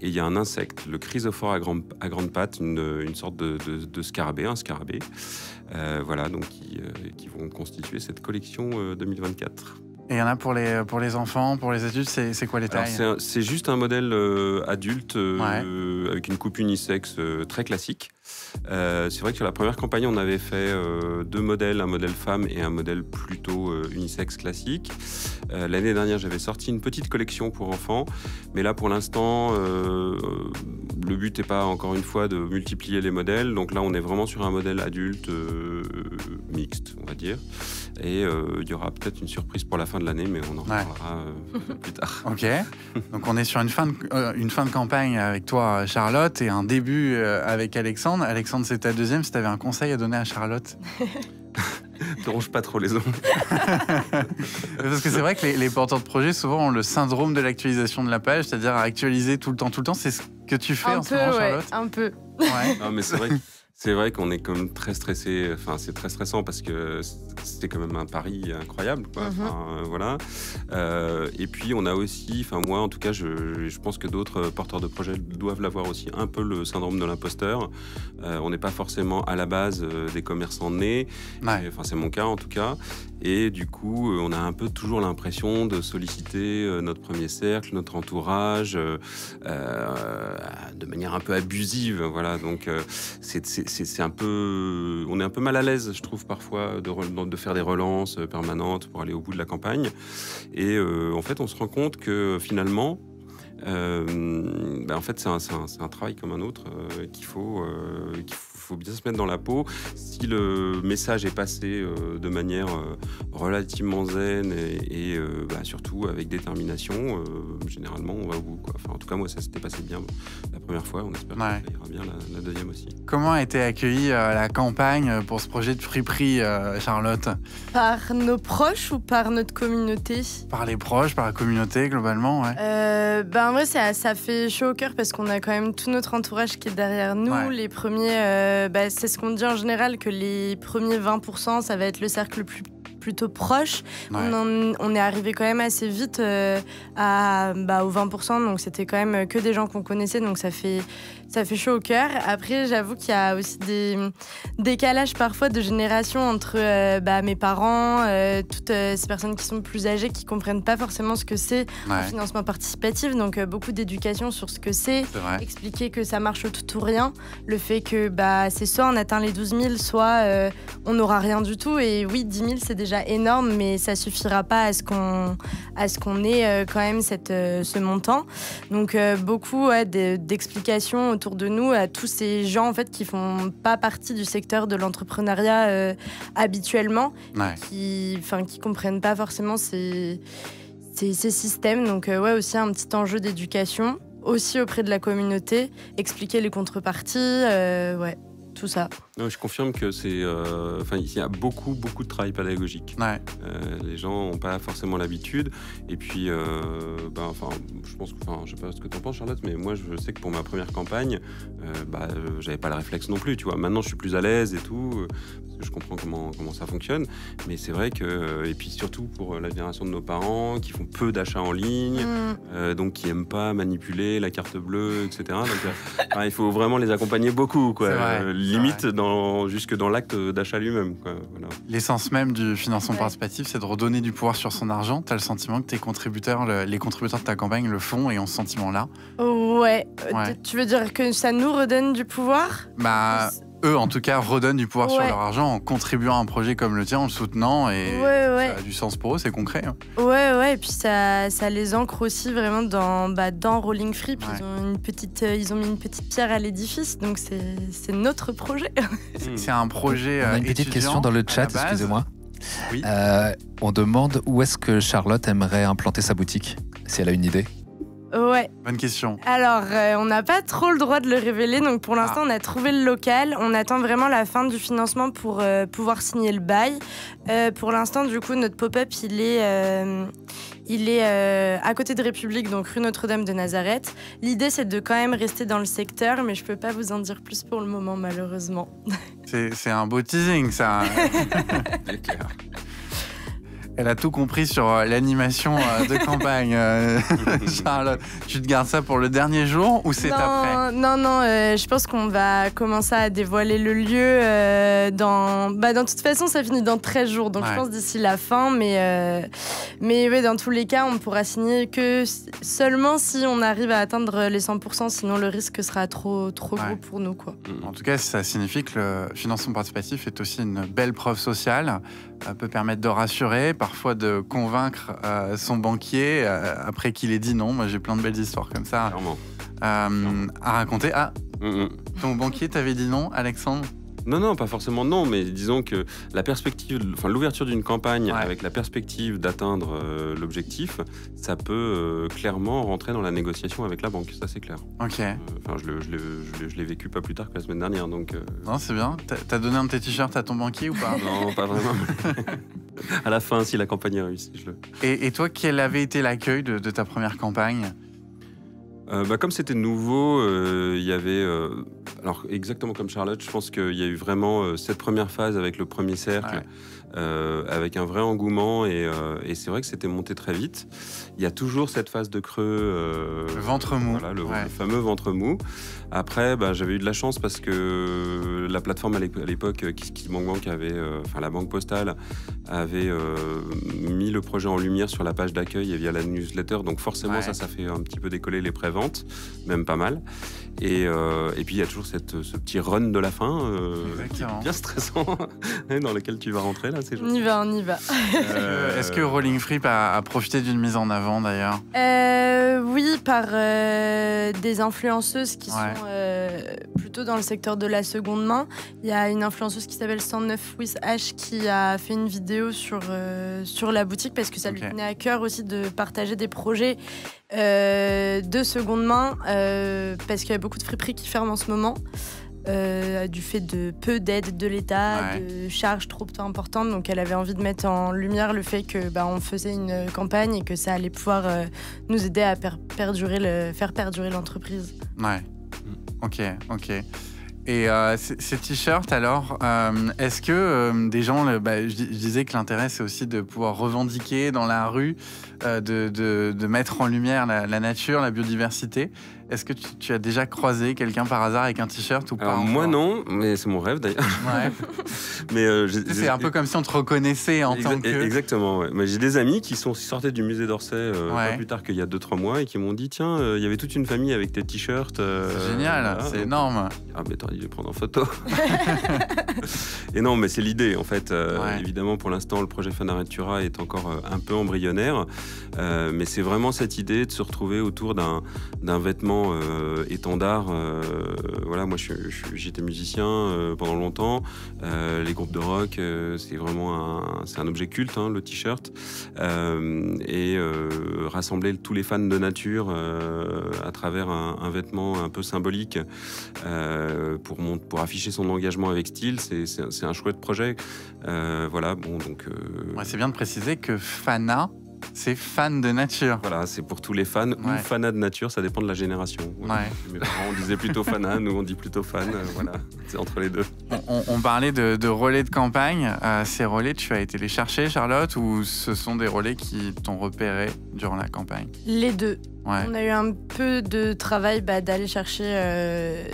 S11: Et il y a un insecte, le chrysophore à grande patte, une sorte de scarabée, un scarabée. Voilà, donc qui vont constituer cette collection 2024.
S9: Et il y en a pour les enfants, pour les adultes, c'est quoi les tailles?
S11: Alors c'est juste un modèle adulte avec une coupe unisexe très classique. C'est vrai que sur la première campagne, on avait fait 2 modèles, un modèle femme et un modèle plutôt unisexe classique. L'année dernière, j'avais sorti une petite collection pour enfants, mais là pour l'instant, le but n'est pas encore une fois de multiplier les modèles. Donc là, on est vraiment sur un modèle adulte mixte, on va dire. Et il y aura peut-être une surprise pour la fin de l'année, mais on en reparlera plus tard.
S9: Ok. Donc on est sur une fin de campagne avec toi, Charlotte, et un début avec Alexandre. Alexandre, c'est ta deuxième. Si tu avais un conseil à donner à Charlotte?
S11: Ne ronge pas trop les ongles.
S9: Parce que c'est vrai que les porteurs de projet, souvent, ont le syndrome de l'actualisation de la page, c'est-à-dire à actualiser tout le temps. C'est ce que tu fais en ce moment, Charlotte?
S10: Un peu.
S9: Ouais.
S11: Non, mais c'est vrai qu'on est quand même très stressé. Enfin, c'est très stressant parce que c'est quand même un pari incroyable, quoi. Enfin, voilà. Et puis, on a aussi, enfin, moi, en tout cas, je pense que d'autres porteurs de projets doivent l'avoir aussi, un peu le syndrome de l'imposteur. On n'est pas forcément à la base des commerçants nés. Enfin, c'est mon cas, en tout cas. Et du coup, on a un peu toujours l'impression de solliciter notre premier cercle, notre entourage, de manière un peu abusive. Voilà. Donc, c'est un peu, on est un peu mal à l'aise, je trouve, parfois, de faire des relances permanentes pour aller au bout de la campagne. Et en fait, on se rend compte que finalement, en fait, c'est un travail comme un autre qu'il faut bien se mettre dans la peau. Si le message est passé de manière relativement zen et surtout avec détermination, généralement on va au bout, quoi. Enfin, en tout cas, moi, ça s'était passé bien la première fois. On espère que ça ira bien la deuxième aussi.
S9: Comment a été accueillie la campagne pour ce projet de friperie, Charlotte?
S10: Par nos proches ou par notre communauté?
S9: Par les proches, par la communauté, globalement, ouais.
S10: En vrai, ça fait chaud au cœur parce qu'on a quand même tout notre entourage qui est derrière nous. Les premiers, c'est ce qu'on dit en général, que les premiers 20%, ça va être le cercle plutôt proche. On est arrivé quand même assez vite aux 20%, donc c'était quand même que des gens qu'on connaissait, donc ça fait chaud au cœur. Après, j'avoue qu'il y a aussi des décalages parfois de génération entre mes parents, toutes ces personnes qui sont plus âgées, qui comprennent pas forcément ce que c'est le financement participatif, donc beaucoup d'éducation sur ce que c'est, expliquer que ça marche au tout ou rien, le fait que c'est soit on atteint les 12 000, soit on n'aura rien du tout, et oui, 10 000 c'est déjà énorme, mais ça suffira pas à ce qu'on ait quand même ce montant. Donc beaucoup d'explications autour de nous à tous ces gens en fait qui font pas partie du secteur de l'entrepreneuriat habituellement, qui comprennent pas forcément ces systèmes. Donc aussi un petit enjeu d'éducation aussi auprès de la communauté, expliquer les contreparties, tout ça.
S11: Non, je confirme que il y a beaucoup de travail pédagogique. Les gens n'ont pas forcément l'habitude. Et puis, je pense que, je sais pas ce que tu en penses, Charlotte, mais moi, je sais que pour ma première campagne, j'avais pas le réflexe non plus. Tu vois, maintenant, je suis plus à l'aise et tout, parce que je comprends comment ça fonctionne. Mais c'est vrai que, et puis surtout pour la génération de nos parents, qui font peu d'achats en ligne, donc qui aiment pas manipuler la carte bleue, etc. Donc, il faut vraiment les accompagner beaucoup, quoi. Limite jusque dans l'acte d'achat lui-même, quoi. Voilà.
S9: L'essence même du financement participatif, c'est de redonner du pouvoir sur son argent. Tu as le sentiment que les contributeurs de ta campagne le font et ont ce sentiment-là?
S10: Tu veux dire que ça nous redonne du pouvoir?
S9: Eux, en tout cas, redonnent du pouvoir sur leur argent en contribuant à un projet comme le tien, en le soutenant, et ça a du sens pour eux, c'est concret.
S10: Et puis ça les ancre aussi vraiment dans Rolling Free. Puis ils ont mis une petite pierre à l'édifice, donc c'est notre projet.
S9: C'est un projet
S1: On a une petite question dans le chat, excusez-moi.
S9: Oui.
S1: On demande où est-ce que Charlotte aimerait implanter sa boutique, si elle a une idée.
S9: Bonne question.
S10: Alors, on n'a pas trop le droit de le révéler, donc pour l'instant, on a trouvé le local. On attend vraiment la fin du financement pour pouvoir signer le bail. Pour l'instant, du coup, notre pop-up, il est à côté de République, donc rue Notre-Dame de Nazareth. L'idée, c'est de quand même rester dans le secteur, mais je peux pas vous en dire plus pour le moment, malheureusement.
S9: C'est un beau teasing, ça. Elle a tout compris sur l'animation de campagne. Charlotte, tu te gardes ça pour le dernier jour ou c'est après?
S10: Non, je pense qu'on va commencer à dévoiler le lieu dans toute façon, ça finit dans 13 jours, donc je pense d'ici la fin, mais ouais, dans tous les cas, on pourra signer que seulement si on arrive à atteindre les 100%, sinon le risque sera trop gros pour nous, quoi.
S9: En tout cas, ça signifie que le financement participatif est aussi une belle preuve sociale, peut permettre de rassurer, parfois de convaincre son banquier après qu'il ait dit non. Moi, j'ai plein de belles histoires comme ça à raconter. Ton banquier t'avait dit non, Alexandre?
S11: Non, pas forcément non, mais disons que la perspective, l'ouverture d'une campagne avec la perspective d'atteindre l'objectif, ça peut clairement rentrer dans la négociation avec la banque, ça c'est clair.
S9: Ok.
S11: Je l'ai vécu pas plus tard que la semaine dernière, donc.
S9: Non, c'est bien. T'as donné un de tes t-shirts à ton banquier ou pas?
S11: Non, pas vraiment. À la fin, si la campagne a réussi, je le.
S9: Et toi, quel avait été l'accueil de ta première campagne?
S11: Comme c'était nouveau, il y avait... alors exactement comme Charlotte, je pense qu'il y a eu vraiment cette première phase avec le premier cercle, avec un vrai engouement, et c'est vrai que c'était monté très vite. Il y a toujours cette phase de creux...
S9: le ventre mou.
S11: Voilà, le fameux ventre mou. Après, j'avais eu de la chance parce que la plateforme à l'époque, KissKissBankBank avait... la Banque Postale avait mis le projet en lumière sur la page d'accueil et via la newsletter, donc forcément ça fait un petit peu décoller les préventes, même pas mal. Et puis il y a toujours ce petit run de la fin, bien stressant, dans lequel tu vas rentrer là.
S10: On y va.
S9: Est-ce que Rolling Free a profité d'une mise en avant d'ailleurs?
S10: Oui, par des influenceuses qui sont plutôt dans le secteur de la seconde main. Il y a une influenceuse qui s'appelle 109 with H qui a fait une vidéo sur la boutique parce que ça lui tenait à cœur aussi de partager des projets de seconde main parce qu'il y a beaucoup de friperies qui ferment en ce moment. Du fait de peu d'aide de l'État, de charges trop importantes. Donc elle avait envie de mettre en lumière le fait que on faisait une campagne et que ça allait pouvoir nous aider à faire perdurer l'entreprise.
S9: Ouais. Ok. Et ces t-shirts, alors, est-ce que des gens... je disais que l'intérêt, c'est aussi de pouvoir revendiquer dans la rue, de mettre en lumière la nature, la biodiversité. Est-ce que tu as déjà croisé quelqu'un par hasard avec un t-shirt ou pas?
S11: Alors, moi non, mais c'est mon rêve d'ailleurs.
S9: Ouais.
S11: Mais
S9: c'est un peu comme si on te reconnaissait en tant que...
S11: Exactement, ouais. Mais j'ai des amis qui sortaient du musée d'Orsay pas plus tard qu'il y a 2-3 mois et qui m'ont dit tiens, il y avait toute une famille avec tes t-shirts.
S9: C'est génial, c'est énorme.
S11: Ah mais t'aurais dû les prendre en photo. Et non, mais c'est l'idée en fait. Évidemment, pour l'instant, le projet Fanaventura est encore un peu embryonnaire, mais c'est vraiment cette idée de se retrouver autour d'un vêtement étendard. Voilà, moi j'étais musicien pendant longtemps. Les groupes de rock, c'est vraiment un objet culte, le t-shirt. Et rassembler tous les fans de nature à travers un vêtement un peu symbolique pour afficher son engagement avec style, c'est un chouette projet. Voilà, bon donc.
S9: C'est bien de préciser que Fana, c'est fan de nature.
S11: Voilà, c'est pour tous les fans ou fanas de nature, ça dépend de la génération. Mes parents, on disait plutôt fana, nous on dit plutôt fan. Voilà, c'est entre les deux.
S9: On parlait de relais de campagne. Ces relais, tu as été les chercher, Charlotte, ou ce sont des relais qui t'ont repéré durant la campagne?
S10: Les deux. On a eu un peu de travail d'aller chercher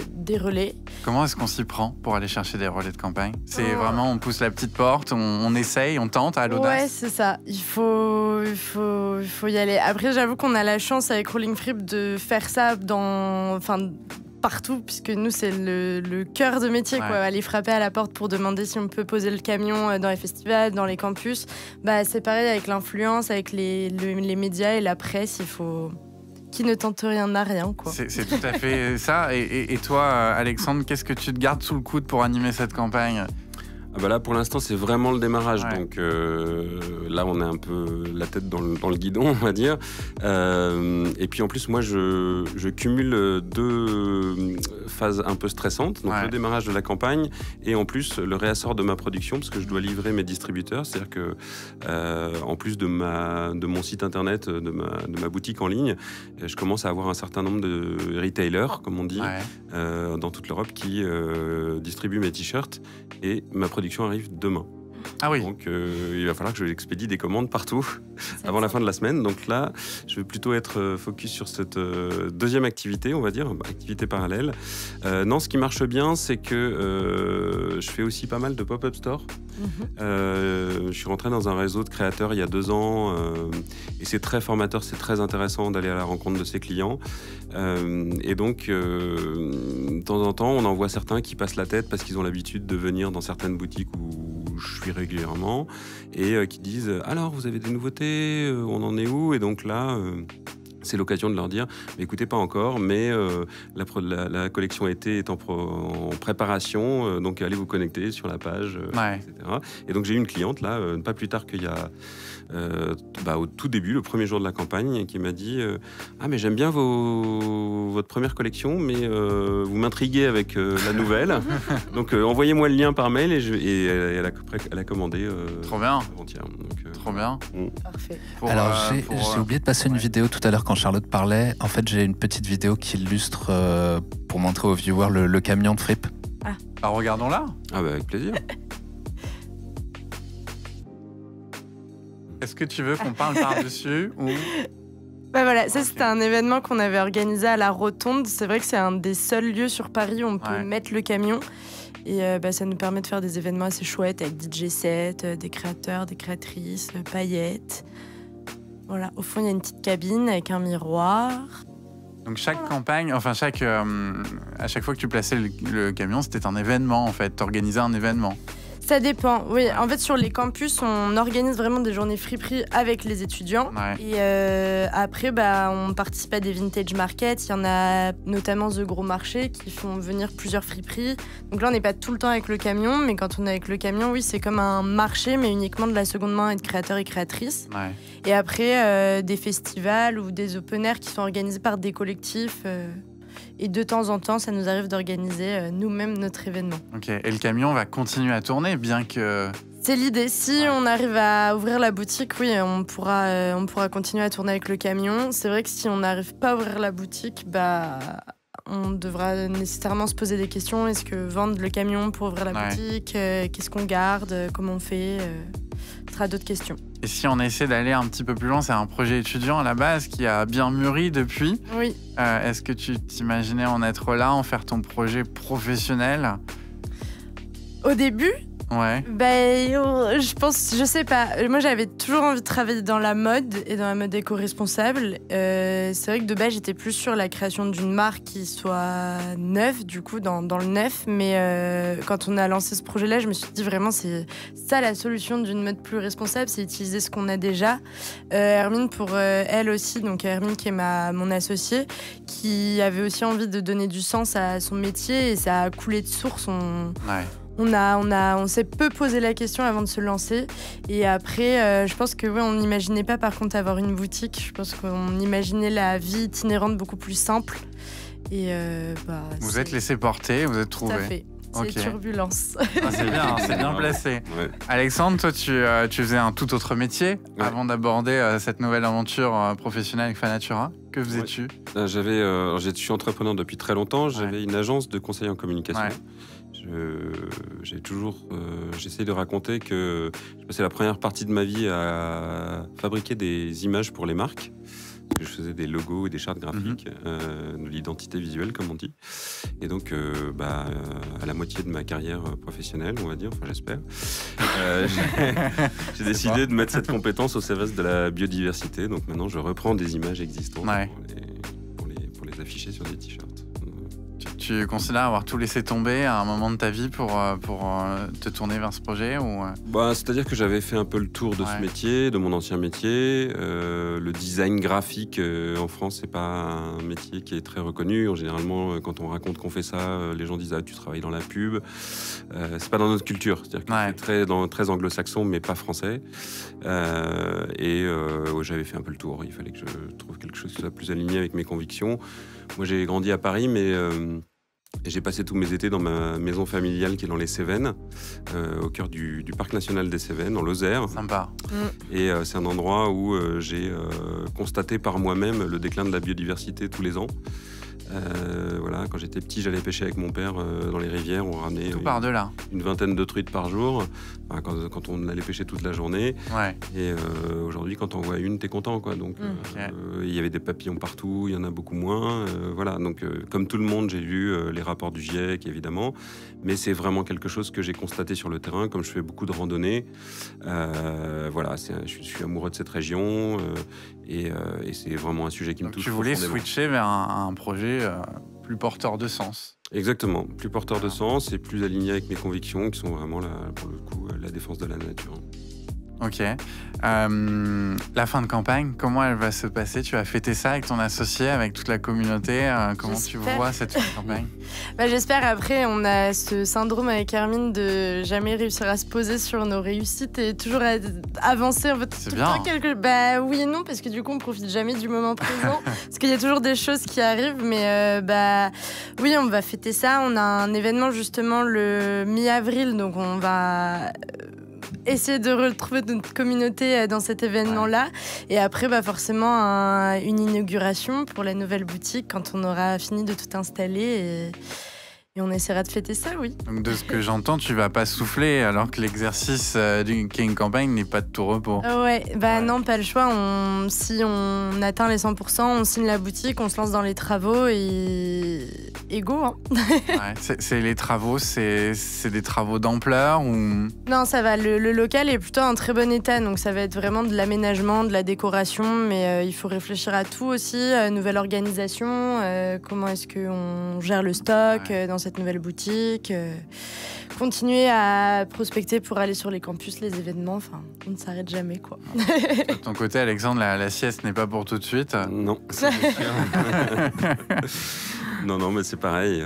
S10: des relais.
S9: Comment est-ce qu'on s'y prend pour aller chercher des relais de campagne? C'est vraiment, on pousse la petite porte, on essaye, on tente à l'audace?
S10: Ouais, c'est ça. Il faut y aller. Après, j'avoue qu'on a la chance avec Rolling Free de faire ça partout, puisque nous, c'est le cœur de métier, quoi. Aller frapper à la porte pour demander si on peut poser le camion dans les festivals, dans les campus. C'est pareil avec l'influence, avec les médias et la presse, il faut... Qui ne tente rien n'a rien, quoi.
S9: C'est tout à fait ça. Et toi, Alexandre, qu'est-ce que tu te gardes sous le coude pour animer cette campagne?
S11: Là, pour l'instant, c'est vraiment le démarrage. Donc là, on est un peu la tête dans le guidon, on va dire. Et puis en plus, moi, je cumule deux phases un peu stressantes. Donc le démarrage de la campagne et en plus le réassort de ma production, parce que je dois livrer mes distributeurs. C'est-à-dire que en plus de mon site internet, de ma boutique en ligne, je commence à avoir un certain nombre de retailers, comme on dit, dans toute l'Europe qui distribuent mes t-shirts. Et ma production arrive demain.
S9: Ah oui.
S11: Donc il va falloir que je expédie des commandes partout avant la fin de la semaine. Donc là, je vais plutôt être focus sur cette deuxième activité, on va dire, activité parallèle. Non, ce qui marche bien, c'est que je fais aussi pas mal de pop-up store. Je suis rentré dans un réseau de créateurs il y a 2 ans et c'est très formateur, c'est très intéressant d'aller à la rencontre de ses clients. Et donc, de temps en temps, on en voit certains qui passent la tête parce qu'ils ont l'habitude de venir dans certaines boutiques où je suis régulièrement et qui disent « Alors, vous avez des nouveautés ? On en est où ?» Et donc là... c'est l'occasion de leur dire, écoutez, pas encore, mais la collection été est en préparation, donc allez vous connecter sur la page, etc. Et donc j'ai eu une cliente là, pas plus tard qu'il y a, au tout début, le premier jour de la campagne, qui m'a dit ah mais j'aime bien votre première collection, mais vous m'intriguez avec la nouvelle, donc envoyez-moi le lien par mail et elle a commandé.
S9: Trop bien.
S11: Avant-hier.
S9: Trop bien.
S10: Parfait.
S1: Alors j'ai oublié de passer une vidéo tout à l'heure quand Charlotte parlait. En fait, j'ai une petite vidéo qui illustre pour montrer aux viewers le camion de Fripp.
S9: Alors regardons-la.
S11: Ah bah avec plaisir.
S9: Est-ce que tu veux qu'on parle par-dessus ou...
S10: Bah voilà, ça c'était un événement qu'on avait organisé à la Rotonde. C'est vrai que c'est un des seuls lieux sur Paris où on peut mettre le camion. Et ça nous permet de faire des événements assez chouettes avec DJ set, des créateurs, des créatrices, paillettes. Voilà, au fond il y a une petite cabine avec un miroir.
S9: Donc chaque campagne, enfin à chaque fois que tu plaçais le camion, c'était un événement en fait, t'organisais un événement.
S10: Ça dépend, oui. En fait, sur les campus, on organise vraiment des journées friperies avec les étudiants. Et après, on participe à des vintage markets. Il y en a notamment The Gros Marché qui font venir plusieurs friperies. Donc là, on n'est pas tout le temps avec le camion, mais quand on est avec le camion, oui, c'est comme un marché, mais uniquement de la seconde main et de créateurs et créatrices. Et après, des festivals ou des open air qui sont organisés par des collectifs. Et de temps en temps, ça nous arrive d'organiser nous-mêmes notre événement.
S9: Ok, et le camion va continuer à tourner, bien que...
S10: C'est l'idée. Si on arrive à ouvrir la boutique, oui, on pourra continuer à tourner avec le camion. C'est vrai que si on n'arrive pas à ouvrir la boutique, on devra nécessairement se poser des questions. Est-ce que vendre le camion pour ouvrir la boutique, qu'est-ce qu'on garde, comment on fait, ce sera d'autres questions.
S9: Et si on essaie d'aller un petit peu plus loin, c'est un projet étudiant à la base qui a bien mûri depuis.
S10: Oui.
S9: Est-ce que tu t'imaginais en être là, en faire ton projet professionnel ?
S10: Au début ?
S9: Ouais.
S10: Je sais pas. Moi, j'avais toujours envie de travailler dans la mode et dans la mode éco-responsable. C'est vrai que de base, j'étais plus sur la création d'une marque qui soit neuve, du coup, dans le neuf. Mais quand on a lancé ce projet-là, je me suis dit vraiment, c'est ça la solution d'une mode plus responsable, c'est utiliser ce qu'on a déjà. Hermine, pour elle aussi, donc Hermine qui est mon associée, qui avait aussi envie de donner du sens à son métier et ça a coulé de source. On s'est peu posé la question avant de se lancer. Et après, je pense que on n'imaginait pas par contre avoir une boutique. Je pense qu'on imaginait la vie itinérante beaucoup plus simple. Et
S9: vous êtes laissé porter, vous êtes trouvé.
S10: Tout à fait. C'est turbulence.
S9: C'est bien, c'est bien placé. Ouais. Alexandre, toi, tu faisais un tout autre métier avant d'aborder cette nouvelle aventure professionnelle avec Fanatura. Que faisais-tu ?
S11: Je suis entrepreneur depuis très longtemps. J'avais une agence de conseil en communication. J'essaie de raconter que je passais la première partie de ma vie à fabriquer des images pour les marques. Je faisais des logos et des chartes graphiques, de l'identité visuelle, comme on dit. Et donc, à la moitié de ma carrière professionnelle, on va dire, enfin j'espère, j'ai décidé de mettre cette compétence au service de la biodiversité. Donc maintenant, je reprends des images existantes pour les afficher sur des t-shirts.
S9: Tu considères avoir tout laissé tomber à un moment de ta vie pour te tourner vers ce projet ou...
S11: C'est-à-dire que j'avais fait un peu le tour de ce métier, de mon ancien métier. Le design graphique en France, c'est pas un métier qui est très reconnu. Généralement, quand on raconte qu'on fait ça, les gens disent « Ah, tu travailles dans la pub ». C'est pas dans notre culture. C'est-à-dire que c'est très anglo-saxon, mais pas français. J'avais fait un peu le tour. Il fallait que je trouve quelque chose qui soit plus aligné avec mes convictions. Moi, j'ai grandi à Paris, mais... Et j'ai passé tous mes étés dans ma maison familiale qui est dans les Cévennes, au cœur du parc national des Cévennes, en Lozère.
S9: Sympa.
S11: Et c'est un endroit où j'ai constaté par moi-même le déclin de la biodiversité tous les ans. Voilà, quand j'étais petit, j'allais pêcher avec mon père dans les rivières. On ramenait
S9: Tout par-delà.
S11: Une vingtaine de truites par jour, quand on allait pêcher toute la journée.
S9: Ouais.
S11: Et aujourd'hui, quand on voit une, t'es content, quoi. Donc, il y avait des papillons partout, il y en a beaucoup moins. Voilà, donc comme tout le monde, j'ai lu les rapports du GIEC, évidemment. Mais c'est vraiment quelque chose que j'ai constaté sur le terrain, comme je fais beaucoup de randonnées. Voilà, je suis amoureux de cette région et c'est vraiment un sujet qui me touche.
S9: Tu voulais switcher vers un projet plus porteur de sens.
S11: Exactement, plus porteur de sens et plus aligné avec mes convictions qui sont vraiment, pour le coup, la défense de la nature.
S9: Ok. La fin de campagne, comment elle va se passer? Tu vas fêter ça avec ton associé, avec toute la communauté. Comment tu vois cette fin de campagne?
S10: J'espère. Après, on a ce syndrome avec Hermine de jamais réussir à se poser sur nos réussites et toujours avancer. En fait,
S9: c'est bien.
S10: Oui et non, parce que du coup, on profite jamais du moment présent. Parce qu'il y a toujours des choses qui arrivent. Mais oui, on va fêter ça. On a un événement justement le mi-avril, donc on va essayer de retrouver notre communauté dans cet événement-là. Et après, forcément, une inauguration pour la nouvelle boutique quand on aura fini de tout installer. Et on essaiera de fêter ça, oui.
S9: Donc de ce que j'entends, tu vas pas souffler alors que l'exercice d'une campagne n'est pas de tout repos.
S10: Non, pas le choix. Si on atteint les 100%, on signe la boutique, on se lance dans les travaux et go. Hein.
S9: C'est les travaux, c'est des travaux d'ampleur ou...
S10: Non, ça va. Le local est plutôt en très bon état, donc ça va être vraiment de l'aménagement, de la décoration, mais il faut réfléchir à tout aussi, nouvelle organisation, comment est-ce qu'on gère le stock dans cette nouvelle boutique, continuer à prospecter pour aller sur les campus, les événements, on ne s'arrête jamais, quoi.
S9: De ton côté, Alexandre, la sieste n'est pas pour tout de suite?
S11: Non, c'est sûr. Non, mais c'est pareil,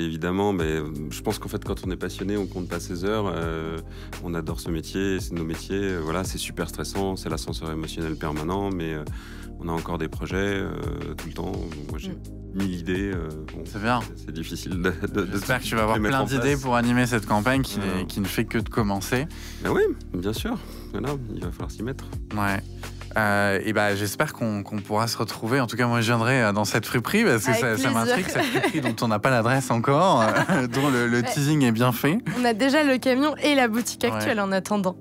S11: évidemment, mais je pense qu'en fait, quand on est passionné, on compte pas ses heures, on adore ce métier, c'est nos métiers, voilà, c'est super stressant, c'est l'ascenseur émotionnel permanent, mais on a encore des projets tout le temps. Moi, j'ai 1000 idées.
S9: C'est bien.
S11: C'est difficile
S9: J'espère que tu vas avoir plein d'idées pour animer cette campagne qui ne fait que de commencer.
S11: Ben oui, bien sûr. Voilà, il va falloir s'y mettre.
S9: Ouais. J'espère qu'on pourra se retrouver. En tout cas, moi, je viendrai dans cette friperie parce que ça m'intrigue, cette friperie dont on n'a pas l'adresse encore, dont le teasing est bien fait.
S10: On a déjà le camion et la boutique actuelle en attendant.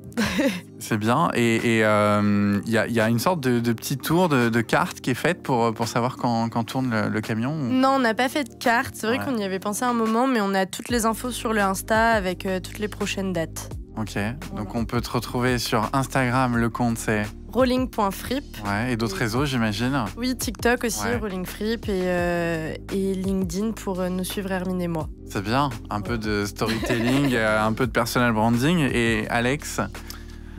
S9: C'est bien. Et il y a une sorte de petit tour de carte qui est faite pour savoir quand tourne le camion ou...
S10: Non, on n'a pas fait de carte. C'est vrai qu'on y avait pensé un moment, mais on a toutes les infos sur le Insta avec toutes les prochaines dates.
S9: Ok, donc on peut te retrouver sur Instagram, le compte c'est
S10: rolling.frip.
S9: Ouais, et d'autres réseaux, j'imagine.
S10: Oui, TikTok aussi, rollingfrip et LinkedIn pour nous suivre, Hermine et moi.
S9: C'est bien, un peu de storytelling, un peu de personal branding. Et Alex?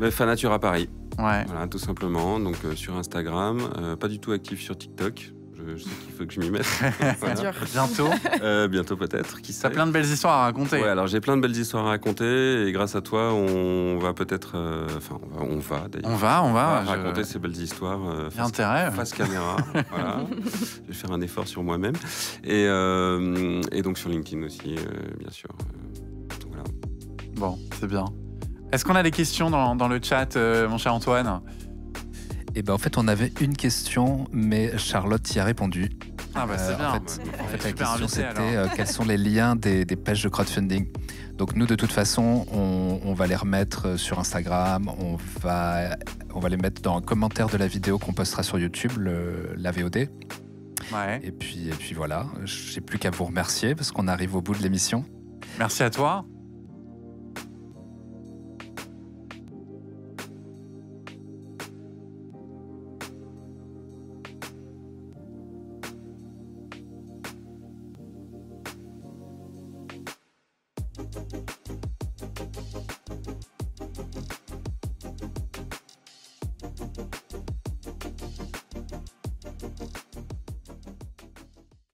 S11: Fanature à Paris.
S9: Ouais.
S11: Voilà, tout simplement. Donc sur Instagram, pas du tout actif sur TikTok. Je sais qu'il faut que je m'y mette.
S10: C'est dur.
S9: Bientôt.
S11: Bientôt peut-être. Qui sait.
S9: T'as plein de belles histoires à raconter.
S11: Ouais, alors j'ai plein de belles histoires à raconter et grâce à toi, on va peut-être, on va d'ailleurs.
S9: On va
S11: raconter ces belles histoires. Face caméra. Voilà. Je vais faire un effort sur moi-même et donc sur LinkedIn aussi, bien sûr. Voilà.
S9: Bon, c'est bien. Est-ce qu'on a des questions dans le chat, mon cher Antoine?
S1: En fait, on avait une question, mais Charlotte y a répondu.
S9: C'est bien.
S1: En fait, la question, c'était quels sont les liens des pages de crowdfunding. Donc nous, de toute façon, on va les remettre sur Instagram, on va les mettre dans un commentaire de la vidéo qu'on postera sur YouTube, la VOD.
S9: Ouais.
S1: Et puis voilà, j'ai plus qu'à vous remercier parce qu'on arrive au bout de l'émission.
S9: Merci à toi.